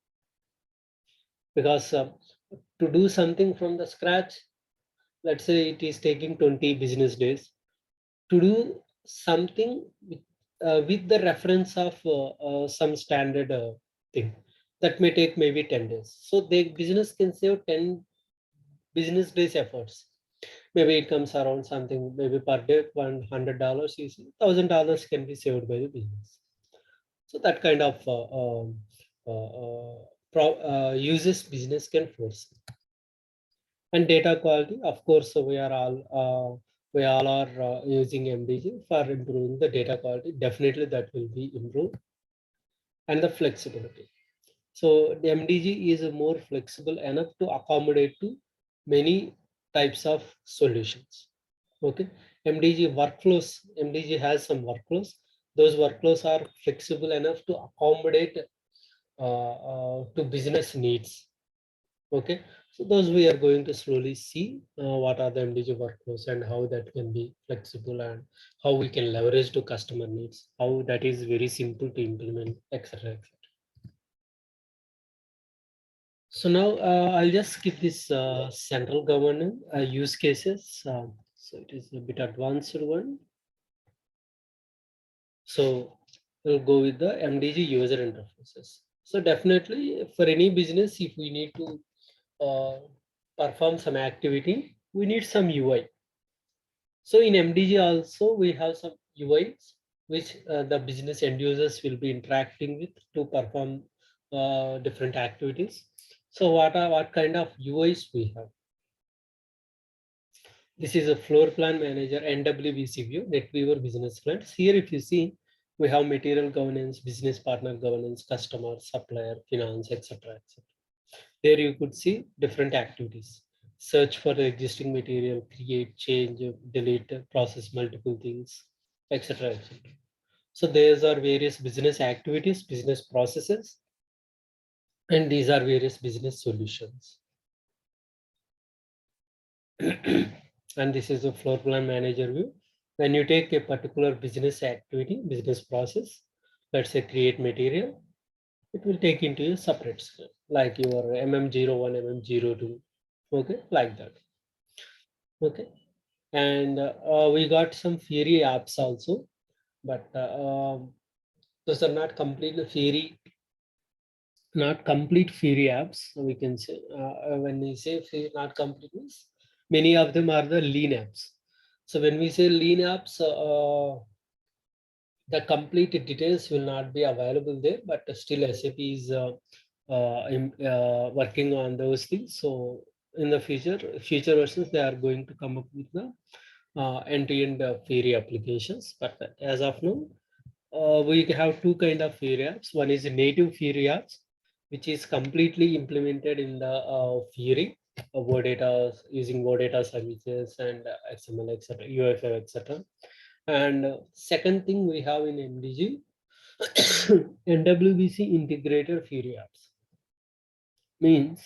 Because to do something from the scratch, let's say it is taking 20 business days. To do something with the reference of some standard thing, that may take maybe 10 days. So the business can save 10 business days efforts. Maybe it comes around something, maybe per day, $100, $1,000 can be saved by the business. So that kind of uses business can force. And data quality, of course, we all are using MDG for improving the data quality. Definitely that will be improved. And the flexibility. So the MDG is more flexible enough to accommodate to many types of solutions. Okay, MDG workflows. MDG has some workflows. Those workflows are flexible enough to accommodate to business needs. Okay, so those we are going to slowly see what are the MDG workflows and how that can be flexible and how we can leverage to customer needs, how that is very simple to implement, etc. etc. So now I'll just skip this central governance use cases. So it is a bit advanced one. So we'll go with the MDG user interfaces. So definitely for any business, if we need to perform some activity, we need some UI. So in MDG also we have some UIs which the business end users will be interacting with to perform different activities. So what kind of UIs we have? This is a floor plan manager NWBC view, NetWeaver business clients. Here if you see, we have material governance, business partner governance, customer, supplier, finance, etc. etc. There you could see different activities. Search for the existing material, create, change, delete, process multiple things, etc. etc. So these are various business activities, business processes, and these are various business solutions. And this is a floor plan manager view. When you take a particular business activity, business process, let's say create material, it will take into a separate screen, like your MM01, MM02, okay, like that. Okay, and we got some Fiori apps also, but those are not completely Fiori, not complete Fiori apps. So we can say when we say not complete means many of them are the lean apps. So when we say lean apps, the complete details will not be available there, but still SAP is working on those things. So in the future versions, they are going to come up with the end-to-end Fiori applications. But as of now, we have two kind of Fiori apps. One is native Fiori apps, which is completely implemented in the Fiori. Word data using word data services and XML, etc., UFO, etc. And second thing we have in MDG, NWBC integrated Fiori apps. Means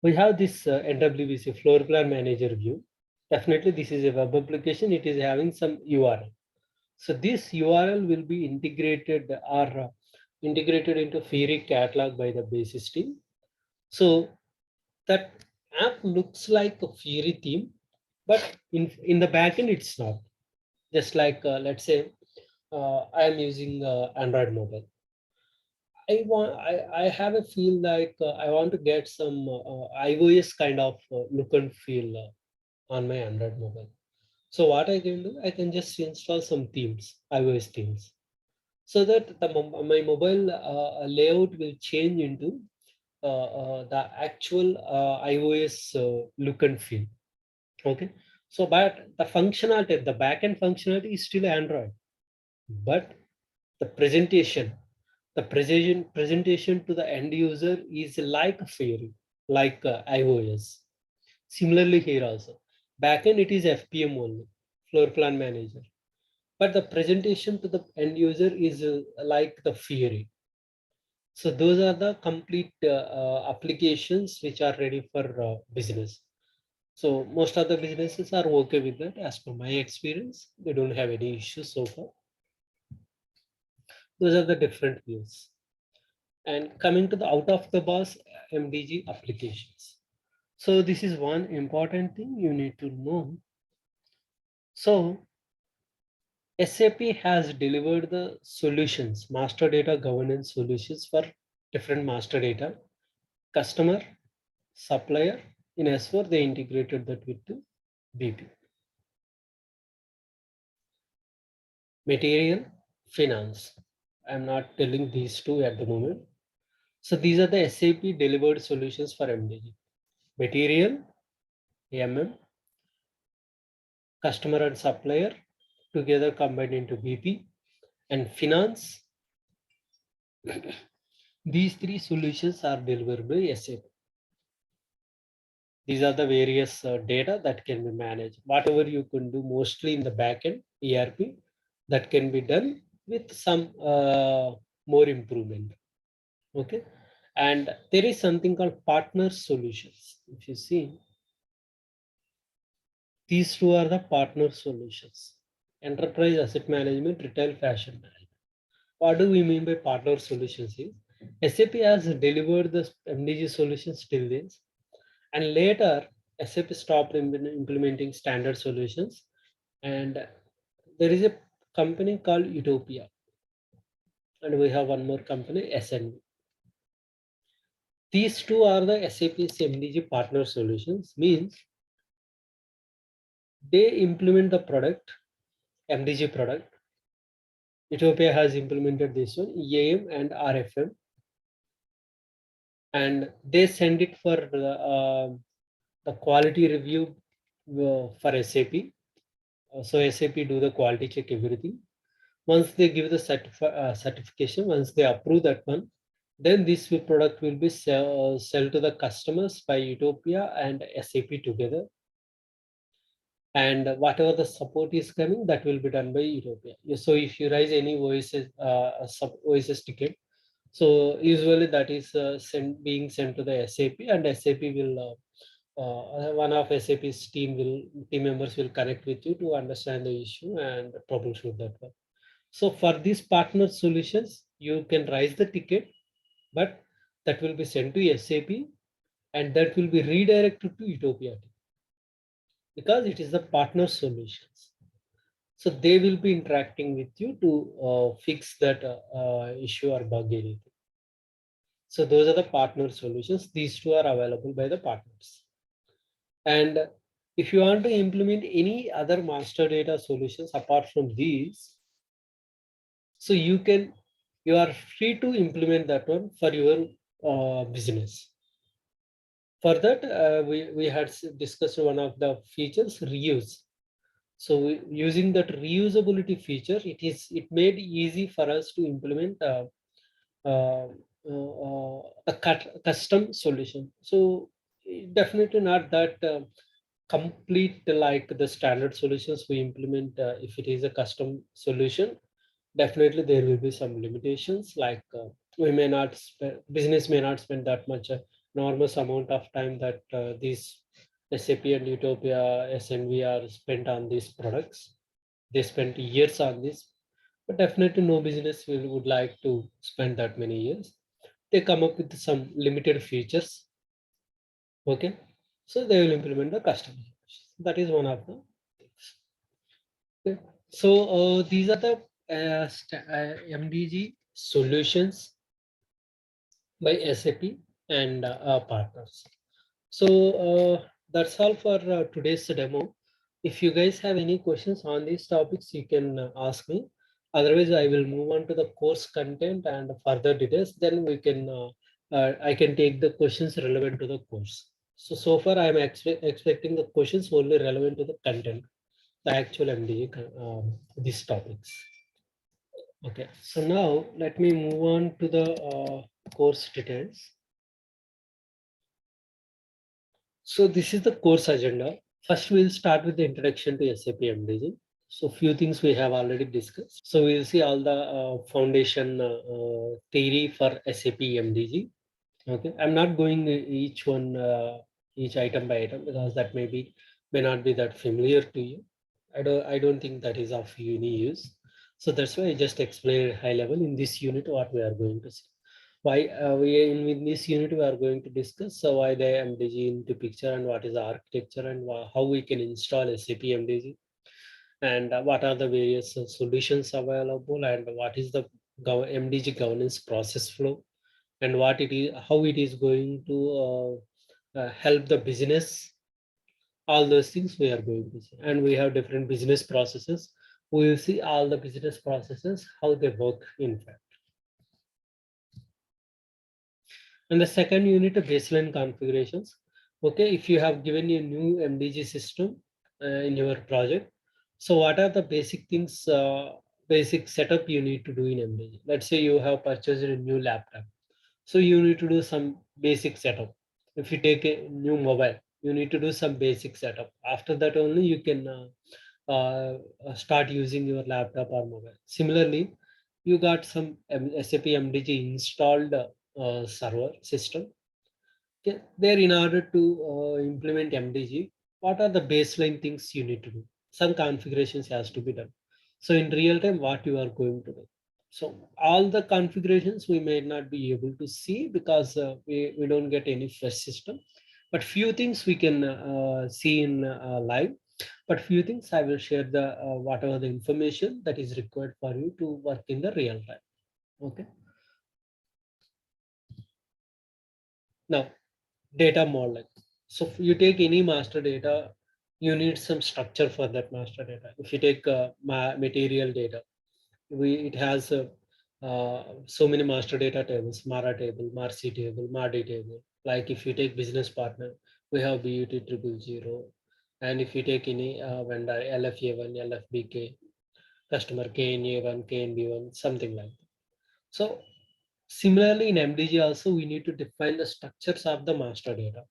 we have this NWBC floor plan manager view. Definitely this is a web application. It is having some URL. So this URL will be integrated or integrated into Fiori catalog by the basis team. So that app looks like a Fiori theme, but in the backend it's not. Just like let's say I am using Android mobile. I have a feel like I want to get some iOS kind of look and feel on my Android mobile. So what I can do, I can just install some themes, iOS themes, so that my mobile layout will change into the actual iOS look and feel. Okay, so but the functionality, the backend functionality is still Android, but the presentation to the end user is like Fiori, like iOS. Similarly here also, backend it is FPM only, floor plan manager, but the presentation to the end user is like the Fiori. So those are the complete applications which are ready for business. So most of the businesses are okay with that. As per my experience, they don't have any issues so far. Those are the different views. And coming to the out of the box MDG applications. So this is one important thing you need to know. So SAP has delivered the solutions, master data governance solutions for different master data, customer, supplier. In S4, they integrated that with the BP. Material, finance. I'm not telling these two at the moment. So these are the SAP delivered solutions for MDG. Material, MM, customer and supplier together combined into BP, and finance. These three solutions are delivered by SAP. These are the various data that can be managed. Whatever you can do mostly in the backend ERP, that can be done with some more improvement. Okay, and there is something called partner solutions. If you see, these two are the partner solutions: enterprise asset management, retail fashion management. What do we mean by partner solutions? Is SAP has delivered the MDG solutions till this, and later SAP stopped implementing standard solutions, and there is a company called Utopia, and we have one more company, SNV. These two are the SAP's MDG partner solutions, means they implement the product, MDG product. Utopia has implemented this one, EAM and RFM, and they send it for the quality review for SAP. So SAP do the quality check, everything. Once they give the certification, once they approve that one, then this product will be sell to the customers by Utopia and SAP together. And whatever the support is coming, that will be done by Utopia. So if you raise any OSS ticket, so usually that is being sent to the SAP, and SAP will one of SAP's team members will connect with you to understand the issue and troubleshoot that one. So for these partner solutions, you can raise the ticket, but that will be sent to SAP, and that will be redirected to Utopia team, because it is the partner solutions. So they will be interacting with you to fix that issue or bug anything. So those are the partner solutions. These two are available by the partners. And if you want to implement any other master data solutions apart from these, so you are free to implement that one for your business. For that, we had discussed one of the features, reuse. So using that reusability feature, it made easy for us to implement a custom solution. So definitely not that complete like the standard solutions we implement. If it is a custom solution, definitely there will be some limitations, like business may not spend that much enormous amount of time that these SAP and Utopia SNV are spent on these products. They spent years on this, but definitely no business would like to spend that many years. They come up with some limited features. Okay, so they will implement the custom. That is one of the things. Okay. So these are the MDG solutions by SAP and partners. So that's all for today's demo. If you guys have any questions on these topics, you can ask me. Otherwise, I will move on to the course content and further details. Then we can I can take the questions relevant to the course. So far, I am expecting the questions only relevant to the content, the actual MDG, these topics. Okay, so now let me move on to the course details. So this is the course agenda. First, we'll start with the introduction to SAP MDG. So few things we have already discussed. So we'll see all the foundation theory for SAP MDG. Okay, I'm not going each one, each item by item, because that may not be that familiar to you. I don't think that is of any use. So that's why I just explained high level in this unit what we are going to see. Why in this unit we are going to discuss why the MDG into picture, and what is the architecture, and how we can install SAP MDG, and what are the various solutions available, and what is the MDG governance process flow, and what it is, how it is going to help the business. All those things we are going to see, and we have different business processes. We will see all the business processes, how they work in fact. And the second unit of baseline configurations. Okay, if you have given a new MDG system in your project, so what are the basic things, basic setup you need to do in MDG? Let's say you have purchased a new laptop, so you need to do some basic setup. If you take a new mobile, you need to do some basic setup. After that only you can start using your laptop or mobile. Similarly, you got some SAP MDG installed server system. Okay, there in order to implement MDG, what are the baseline things you need to do? Some configurations has to be done. So in real time, what you are going to do. So all the configurations we may not be able to see because we don't get any fresh system. But few things we can see in live. But few things I will share the whatever the information that is required for you to work in the real time. Okay. Now, data modeling. So if you take any master data, you need some structure for that master data. If you take material data, it has so many master data tables: MARA table, MARCI table, MARDI table. Like if you take business partner, we have BUT 000. And if you take any vendor, LFA1, LFBK, customer KNA1, KNB1, something like that. So similarly in MDG also, we need to define the structures of the master data.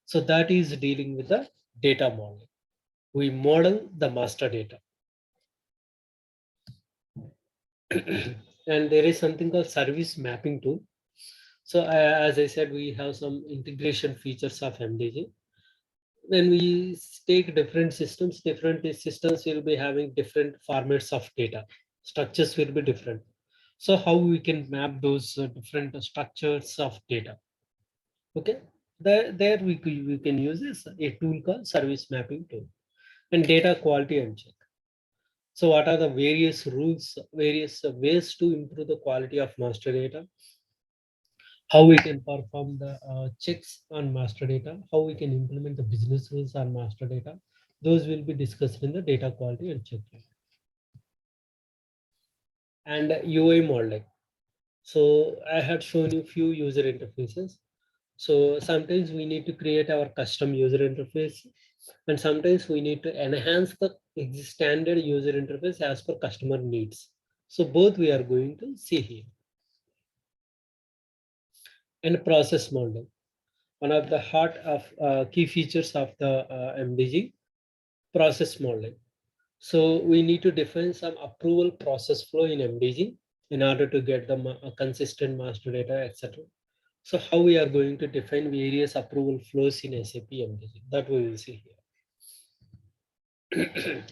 So that is dealing with the data modeling. We model the master data. And there is something called service mapping tool. So as I said, we have some integration features of MDG. When we take different systems will be having different formats of data. Structures will be different. So how we can map those different structures of data? Okay, there we can use this a tool called service mapping tool. And data quality and check. So what are the various rules, various ways to improve the quality of master data? How we can perform the checks on master data, how we can implement the business rules on master data. Those will be discussed in the data quality and check. And UI modeling. So I had shown you few user interfaces. So sometimes we need to create our custom user interface, and sometimes we need to enhance the standard user interface as per customer needs. So both we are going to see here. And process modeling. One of the heart of key features of the MDG, process modeling. So we need to define some approval process flow in MDG in order to get the consistent master data, etc. So how we are going to define various approval flows in SAP MDG, that we will see here.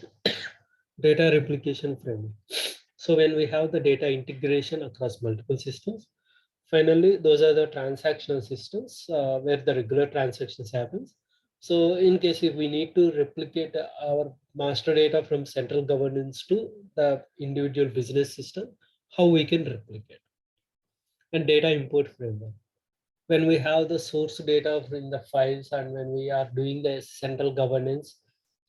Data replication framework. So when we have the data integration across multiple systems, finally, those are the transactional systems where the regular transactions happens. So in case if we need to replicate our master data from central governance to the individual business system, how we can replicate. And data import framework. When we have the source data in the files and when we are doing the central governance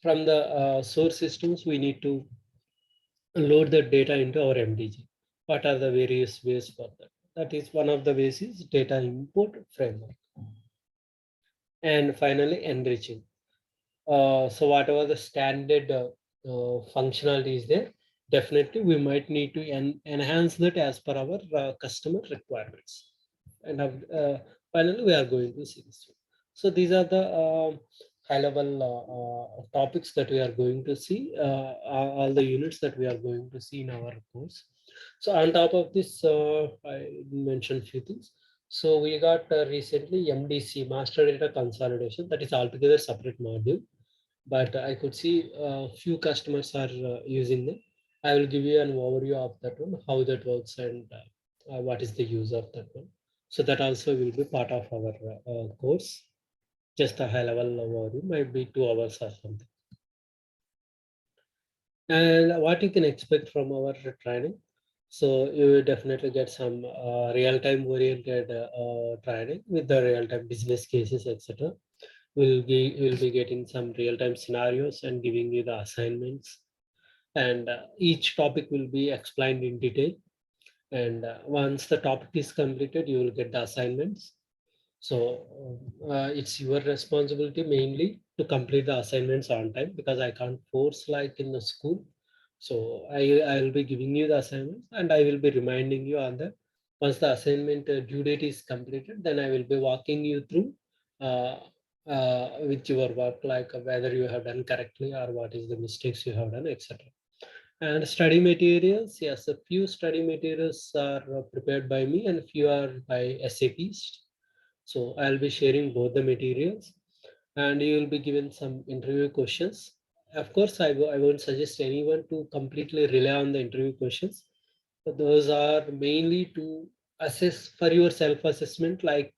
from the source systems, we need to load the data into our MDG. What are the various ways for that? That is one of the ways is data import framework. And finally, enriching. So whatever the standard functionality is there, definitely we might need to enhance that as per our customer requirements. And finally, we are going to see this. So these are the high-level topics that we are going to see, all the units that we are going to see in our course. So on top of this, I mentioned a few things. So we got recently MDC, Master Data Consolidation, that is altogether separate module. But I could see a few customers are using them. I will give you an overview of that one, how that works and what is the use of that one. So that also will be part of our course. Just a high level overview, might be 2 hours or something. And what you can expect from our training. So you will definitely get some real-time oriented training with the real-time business cases, etc. We'll be getting some real-time scenarios and giving you the assignments. And each topic will be explained in detail. And once the topic is completed, you will get the assignments. So it's your responsibility mainly to complete the assignments on time, because I can't force like in the school. So I will be giving you the assignments and I will be reminding you on that. Once the assignment due date is completed, then I will be walking you through with your work, like whether you have done correctly or what is the mistakes you have done, etc. And study materials, yes, a few study materials are prepared by me and few are by SAPs. So I'll be sharing both the materials and you will be given some interview questions. Of course, I won't suggest anyone to completely rely on the interview questions. But those are mainly to assess for your self-assessment, like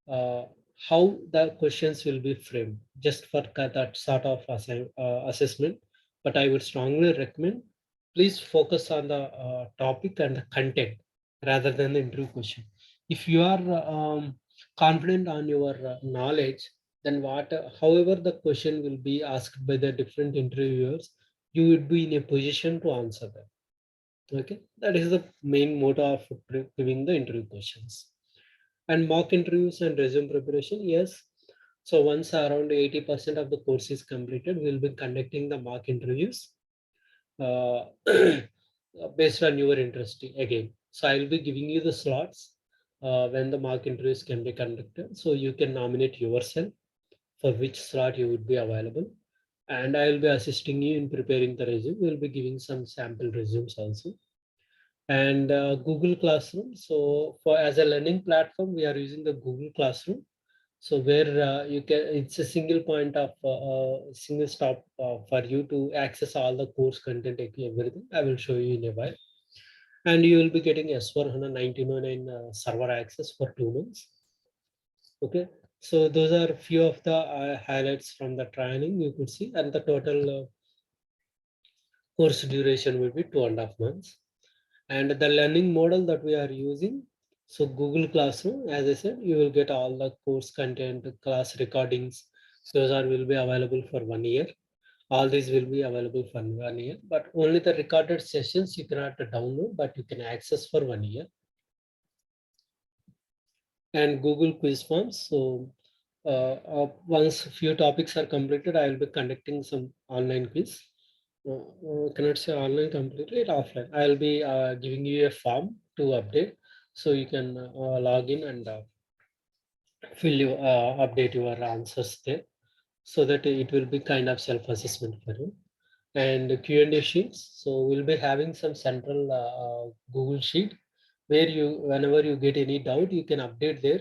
how the questions will be framed, just for that sort of assessment. But I would strongly recommend, please focus on the topic and the content rather than the interview question. If you are confident on your knowledge, then however the question will be asked by the different interviewers, you would be in a position to answer them. Okay, that is the main motto of giving the interview questions. And mock interviews and resume preparation, yes. So once around 80% of the course is completed, we'll be conducting the mock interviews based on your interest again. So I'll be giving you the slots when the mock interviews can be conducted. So you can nominate yourself for which slot you would be available. And I will be assisting you in preparing the resume. We'll be giving some sample resumes also. And Google Classroom. So for as a learning platform, we are using the Google Classroom. So where you can, it's a single point of single stop for you to access all the course content, everything. I will show you in a while. And you will be getting S/4HANA 1909 server access for 2 months. Okay. So those are a few of the highlights from the training you could see, and the total course duration will be 2.5 months. And the learning model that we are using, so Google Classroom, as I said, you will get all the course content, class recordings. Those will be available for 1 year. All these will be available for 1 year, but only the recorded sessions you cannot download, but you can access for 1 year. And Google quiz forms. So once a few topics are completed, I will be conducting some online quiz. Cannot say online completely, offline. I'll be giving you a form to update, so you can log in and update your answers there, so that it will be kind of self-assessment for you. And Q&A sheets. So we'll be having some central Google sheet where whenever you get any doubt, you can update there.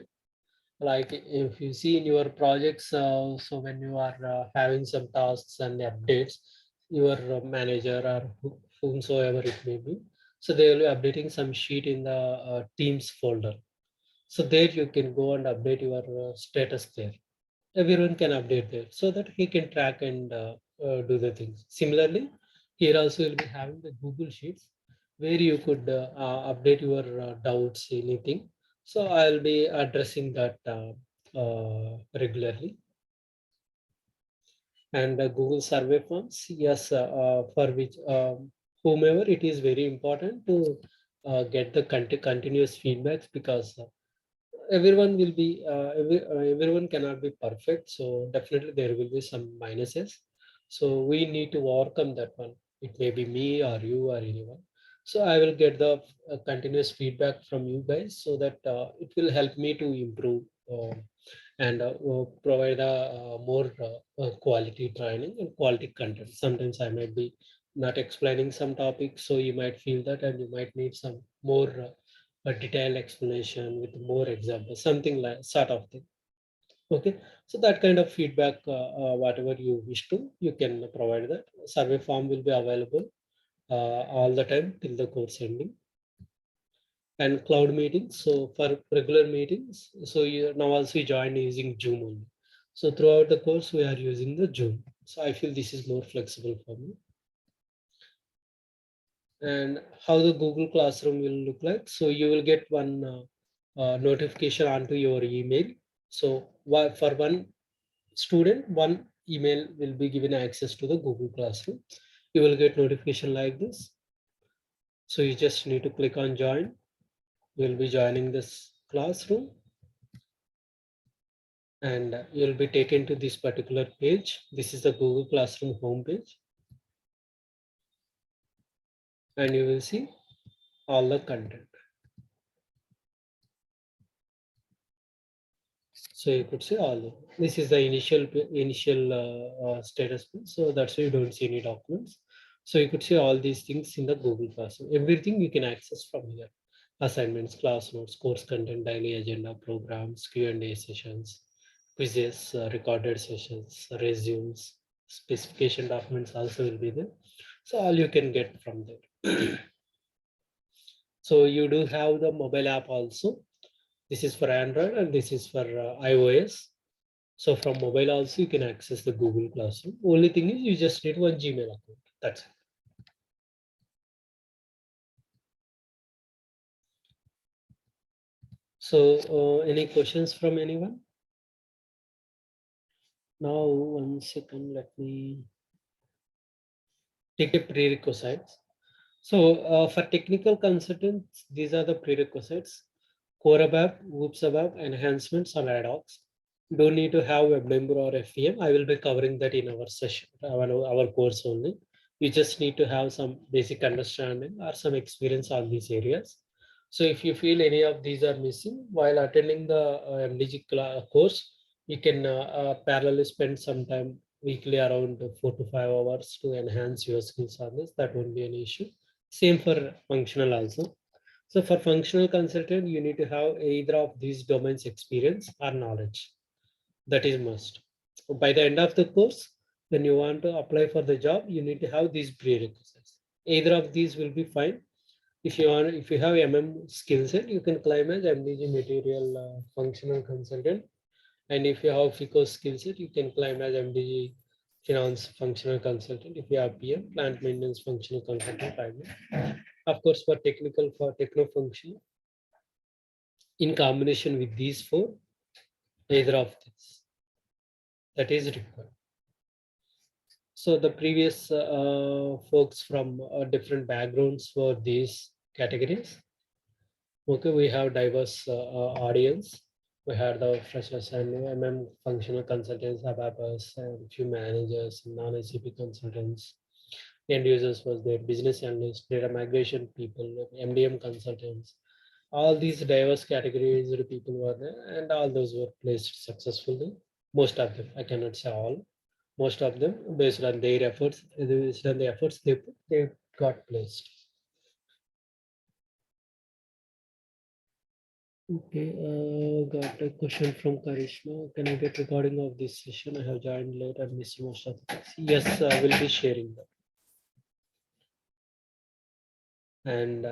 Like if you see in your projects, so when you are having some tasks and updates, your manager or whomsoever it may be, so they will be updating some sheet in the Teams folder. So there you can go and update your status there. Everyone can update there, so that he can track and do the things. Similarly, here also you'll be having the Google Sheets where you could update your doubts, anything. So I'll be addressing that regularly. And Google survey forms, yes, for which whomever, it is very important to get the continuous feedbacks, because everyone will be everyone cannot be perfect. So definitely there will be some minuses. So we need to overcome that one. It may be me or you or anyone. So I will get the continuous feedback from you guys, so that it will help me to improve and provide a more quality training and quality content. Sometimes I might be not explaining some topics, so you might feel that, and you might need some more a detailed explanation with more examples, something like sort of thing. Okay, so that kind of feedback, whatever you wish to, you can provide that. Survey form will be available all the time till the course ending. And cloud meetings. So for regular meetings, so you now also join using Zoom only. So throughout the course, we are using the Zoom. So I feel this is more flexible for me. And how the Google Classroom will look like. So you will get one notification onto your email. So for one student, one email will be given access to the Google Classroom. You will get notification like this. So you just need to click on join. You'll be joining this classroom. And you'll be taken to this particular page. This is the Google Classroom homepage. And you will see all the content. So you could see all the, this is the initial status page. So that's why you don't see any documents. So you could see all these things in the Google Classroom. Everything you can access from here. Assignments, class notes, course content, daily agenda, programs, Q&A sessions, quizzes, recorded sessions, resumes, specification documents also will be there. So all you can get from there. So you do have the mobile app also. This is for Android and this is for iOS. So from mobile also you can access the Google Classroom. Only thing is you just need one Gmail account. That's it. So any questions from anyone? Now, 1 second, let me take a prerequisites. So for technical consultants, these are the prerequisites: Core ABAP, Whoops ABAP, enhancements and ad-hocs. Don't need to have WebDember or FEM. I will be covering that in our session, our course only. You just need to have some basic understanding or some experience on these areas. So if you feel any of these are missing while attending the MDG course, you can parallelly spend some time weekly around 4 to 5 hours to enhance your skills on this. That won't be an issue. Same for functional also. So for functional consultant, you need to have either of these domains experience or knowledge. That is must. By the end of the course, when you want to apply for the job, you need to have these prerequisites. Either of these will be fine. If you have skill set, you can climb as MDG material functional consultant. And if you have FICO skill set, you can climb as MDG finance functional consultant. If you have PM, plant maintenance functional consultant. Of course, for techno functional, in combination with these four, either of these, that is required. So the previous folks from different backgrounds for these categories. Okay, we have diverse audience. We had the freshers and functional consultants, ABAPers, and few managers, non-SAP consultants. End users was there, business analysts, data migration people, MDM consultants. All these diverse categories of people were there, and all those were placed successfully. Most of them, I cannot say all. Most of them, based on their efforts, based on the efforts they put, they got placed. Okay, got a question from Karishma. Can I get recording of this session? I have joined late and missed most of the things. Yes, I will be sharing that. And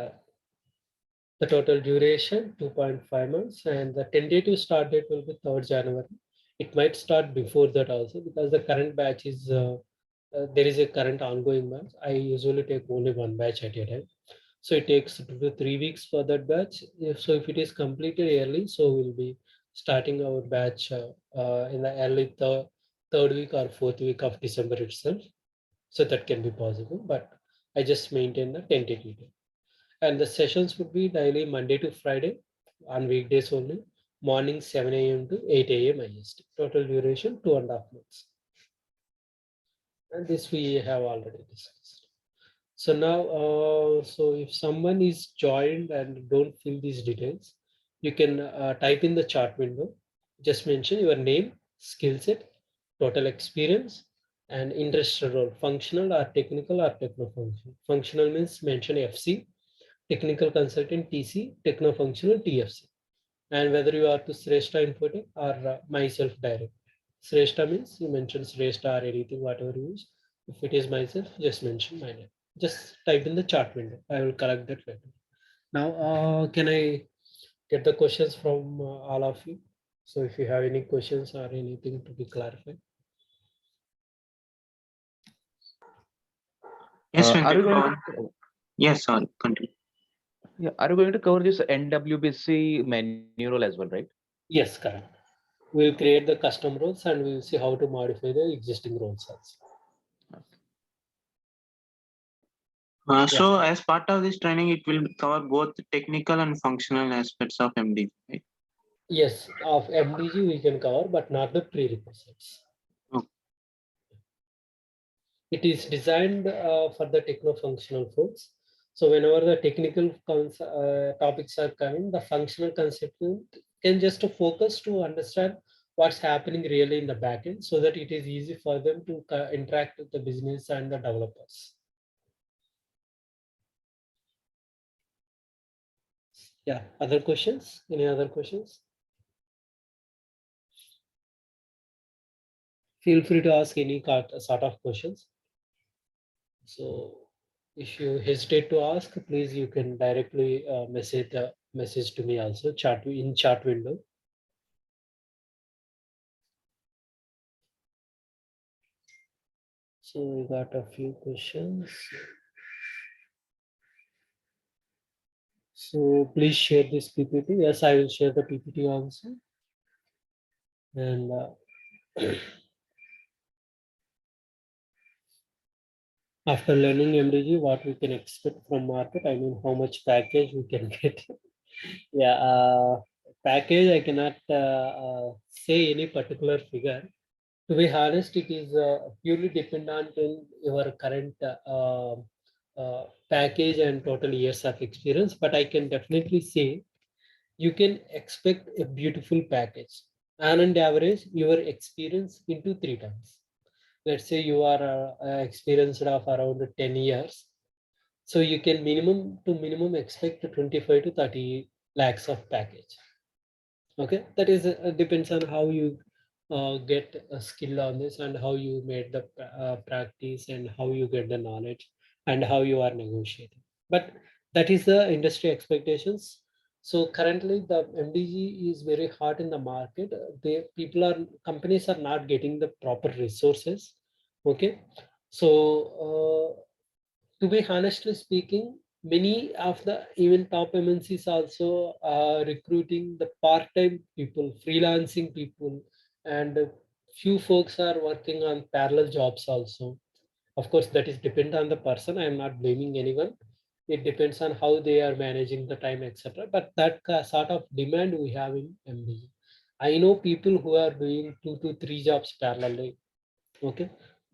the total duration 2.5 months, and the tentative start date will be 3rd January. It might start before that also, because the current batch is there is a current ongoing batch. I usually take only one batch at a time. So it takes 2 to 3 weeks for that batch. So if it is completed early, so we'll be starting our batch in the early third week or 4th week of December itself. So that can be possible, but I just maintain the tentative date. And the sessions would be daily Monday to Friday on weekdays only, morning 7 a.m. to 8 a.m. IST. Total duration 2.5 months. And this we have already discussed. So now, so if someone is joined and don't fill these details, you can type in the chat window. Just mention your name, skill set, total experience, and interested role, functional or technical or techno-functional. Functional means mention FC, technical consultant TC, techno-functional TFC. And whether you are to Sreshta Infotech or myself direct. Sreshta means you mention Sreshta or anything, whatever you use. If it is myself, just mention my name. Just type in the chat window. I will correct that later. Now, can I get the questions from all of you? So if you have any questions or anything to be clarified. Yes, yes, sorry, continue. Yeah, are you going to cover this NWBC menu role as well, right? Yes, correct. We'll create the custom roles and we'll see how to modify the existing roles also. So as part of this training, it will cover both technical and functional aspects of MDG, right? Yes, of MDG we can cover, but not the prerequisites. Okay. It is designed for the techno-functional folks. So whenever the technical topics are coming, the functional consultant can just focus to understand what's happening really in the backend, so that it is easy for them to interact with the business and the developers. Yeah, other questions? Any other questions? Feel free to ask any sort of questions. So if you hesitate to ask, please you can directly message to me also, chat window. So we got a few questions. So please share this PPT. Yes, I will share the PPT also. And after learning MDG, what we can expect from market? I mean, how much package we can get? Yeah, package I cannot say any particular figure. To be honest, it is purely dependent on your current package and total years of experience. But I can definitely say you can expect a beautiful package. And on average, your experience into 3 times. Let's say you are experienced of around 10 years. So you can minimum expect 25 to 30 lakhs of package. Okay, that is depends on how you get a skill on this and how you made the practice and how you get the knowledge and how you are negotiating. But that is the industry expectations. So currently the MDG is very hot in the market. Companies are not getting the proper resources. Okay, so to be honestly speaking, many of the even top MNCs also recruiting the part-time people, freelancing people, and few folks are working on parallel jobs also. Of course, that is depend on the person. I am not blaming anyone. It depends on how they are managing the time, etc. But that sort of demand we have in MBA. I know people who are doing 2 to 3 jobs parallelly. Okay,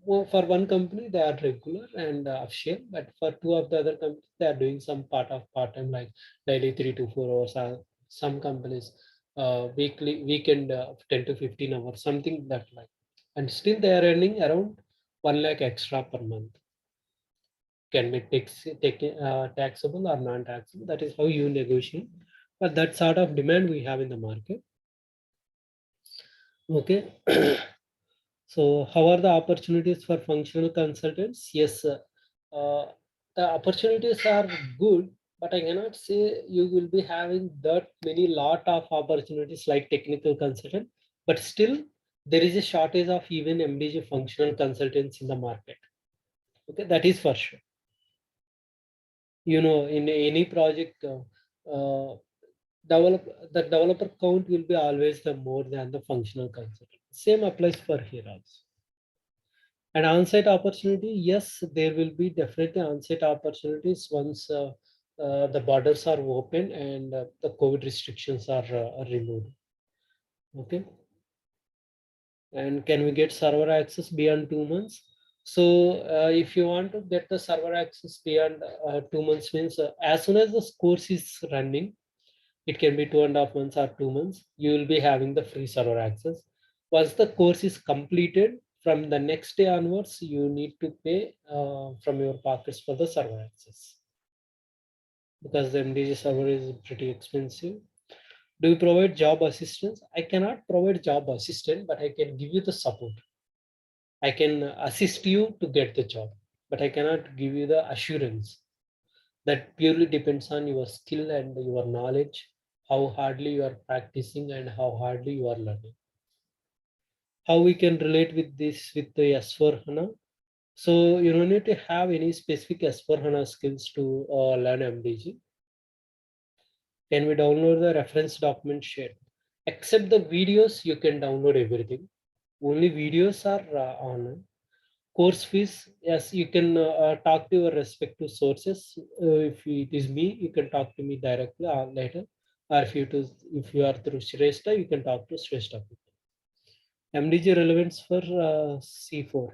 well, for one company they are regular and official, but for 2 of the other companies they are doing some part-time like daily 3 to 4 hours. Some companies weekend 10 to 15 hours, something that like, and still they are earning around 1 lakh extra per month. Can be taxable or non-taxable. That is how you negotiate. But that sort of demand we have in the market. Okay. So how are the opportunities for functional consultants? Yes, the opportunities are good, but I cannot say you will be having that many lot of opportunities like technical consultant, but still there is a shortage of even MDG functional consultants in the market. Okay, that is for sure. You know, in any project, the developer count will be always the more than the functional consultant. Same applies for here also. And on-site opportunity, yes, there will be definitely on-site opportunities once the borders are open and the COVID restrictions are removed. Okay. And can we get server access beyond 2 months? So if you want to get the server access beyond 2 months means as soon as the course is running, it can be 2.5 months or 2 months, you will be having the free server access. Once the course is completed, from the next day onwards, you need to pay from your pockets for the server access. Because the MDG server is pretty expensive. Do you provide job assistance? I cannot provide job assistance, but I can give you the support. I can assist you to get the job, but I cannot give you the assurance. That purely depends on your skill and your knowledge, how hardly you are practicing and how hardly you are learning. How we can relate with this with the S4HANA? So you don't need to have any specific S4HANA skills to learn MDG. Can we download the reference document shared? Except the videos, you can download everything. Only videos are on. Course fees, yes, you can talk to your respective sources. If it is me, you can talk to me directly later. Or if you are through Shrestha, you can talk to Shrestha. MDG relevance for C4.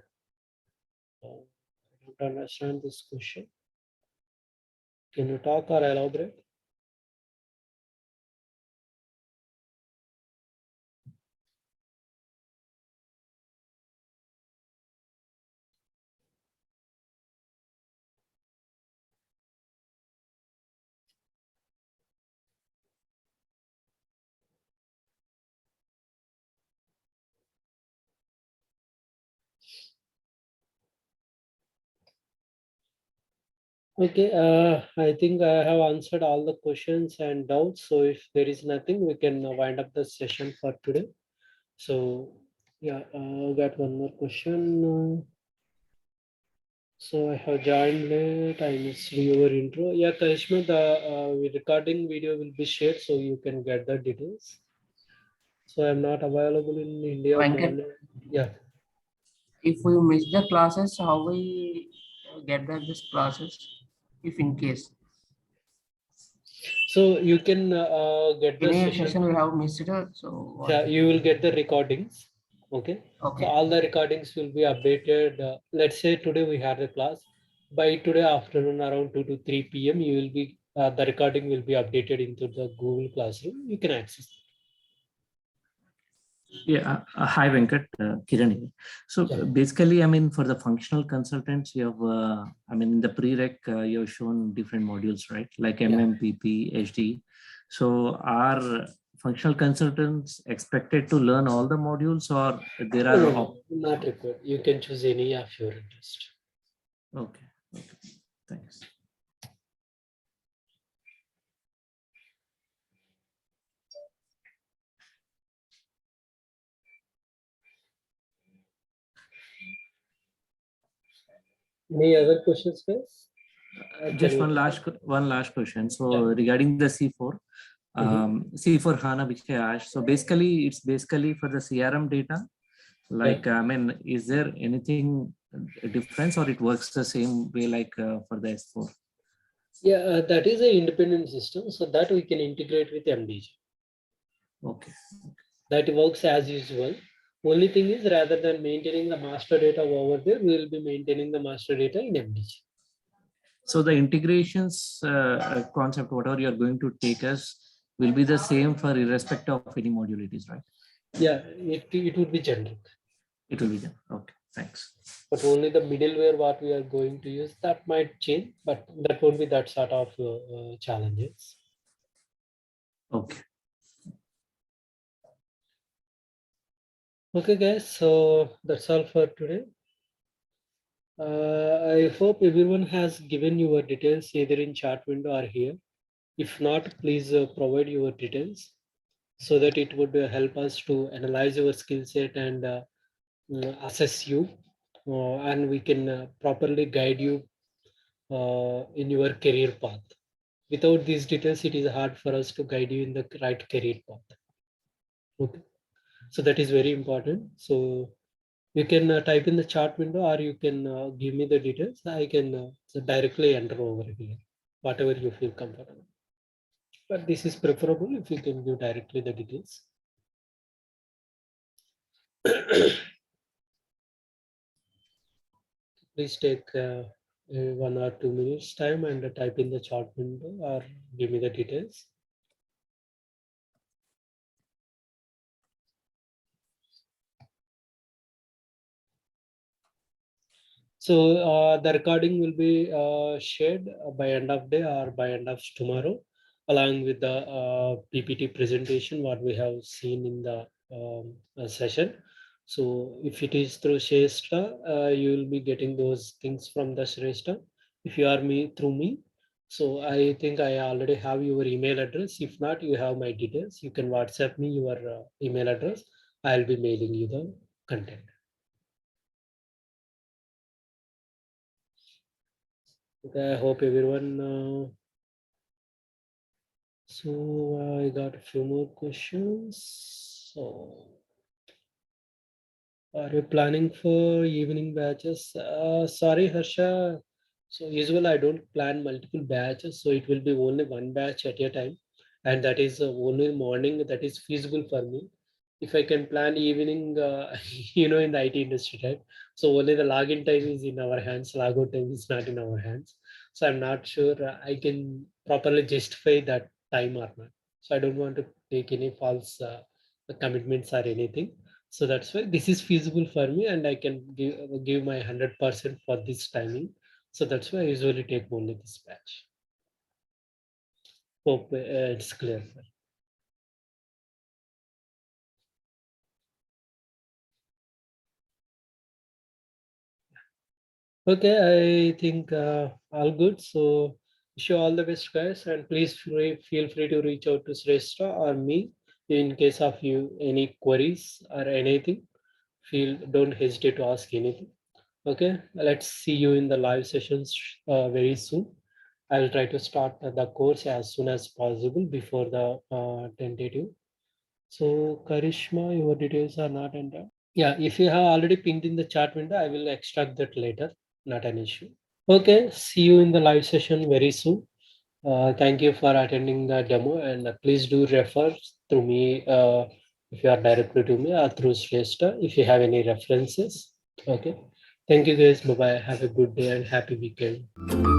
I don't understand this question. Can you talk or elaborate? Okay, I think I have answered all the questions and doubts. So if there is nothing, we can wind up the session for today. So yeah, got one more question. So I have joined late. I missed your intro. Yeah, Karishma, the recording video will be shared, so you can get the details. So I'm not available in India. Venkat, morning. Yeah. if we miss the classes, how we get back this classes? If in case. So you can get the In a session. session we have missed it, so what? Yeah, you will get the recordings. Okay. Okay. So all the recordings will be updated. Let's say today we had a class. By today afternoon around 2 to 3 p.m. you will be the recording will be updated into the Google Classroom. You can access. Yeah, hi Venkat, Kiran here. So basically, I mean, for the functional consultants, you have, I mean, in the prereq, you have shown different modules, right? Like MMPP, HD. So are functional consultants expected to learn all the modules, or there are? No, not required. You can choose any of your interest. Okay. Okay. Thanks. Any other questions, guys? Just one last question. So regarding the C4, C4 HANA, which I asked. So basically, it's basically for the CRM data. Like, I mean, is there anything difference, or it works the same way like for the S4? Yeah, that is an independent system, so that we can integrate with MDG. Okay. That works as usual. Only thing is, rather than maintaining the master data over there, we will be maintaining the master data in MDG. So the integrations concept, whatever you're going to take us, will be the same for irrespective of any module it is, right? Yeah, it would be generic. It will be generic. Okay, thanks. But only the middleware what we are going to use, that might change, but that won't be that sort of challenges. Okay. Okay, guys, so that's all for today. I hope everyone has given your details either in chat window or here. If not, please provide your details so that it would help us to analyze your skill set and assess you, and we can properly guide you in your career path. Without these details, it is hard for us to guide you in the right career path. Okay, so that is very important. So you can type in the chat window, or you can give me the details. I can directly enter over here, whatever you feel comfortable. But this is preferable if you can give directly the details. Please take 1 or 2 minutes time and type in the chat window or give me the details. So the recording will be shared by end of day or by end of tomorrow, along with the PPT presentation what we have seen in the session. So if it is through Shrestha, you will be getting those things from the Shrestha. If you are through me, so I think I already have your email address. If not, you have my details. You can WhatsApp me your email address. I'll be mailing you the content. Okay, I hope everyone. So I got a few more questions. So, are you planning for evening batches? Sorry, Harsha. So usually I don't plan multiple batches, so it will be only one batch at a time, and that is only morning. That is feasible for me. If I can plan evening, in the IT industry, right? So only the login time is in our hands, logout time is not in our hands. So I'm not sure I can properly justify that time or not. So I don't want to take any false commitments or anything. So that's why this is feasible for me, and I can give my 100% for this timing. So that's why I usually take only this batch. Hope it's clear. Okay, I think all good. So wish you all the best, guys, and please feel free to reach out to Shrestha or me in case of you any queries or anything. Don't hesitate to ask anything. Okay, let's see you in the live sessions very soon. I will try to start the course as soon as possible before the tentative. So Karishma, your details are not entered. Yeah, if you have already pinged in the chat window, I will extract that later. Not an issue. Okay, see you in the live session very soon. Thank you for attending the demo, and please do refer to me if you are directly to me or through Shrestha if you have any references. Okay. Thank you guys. Bye bye. Have a good day and happy weekend.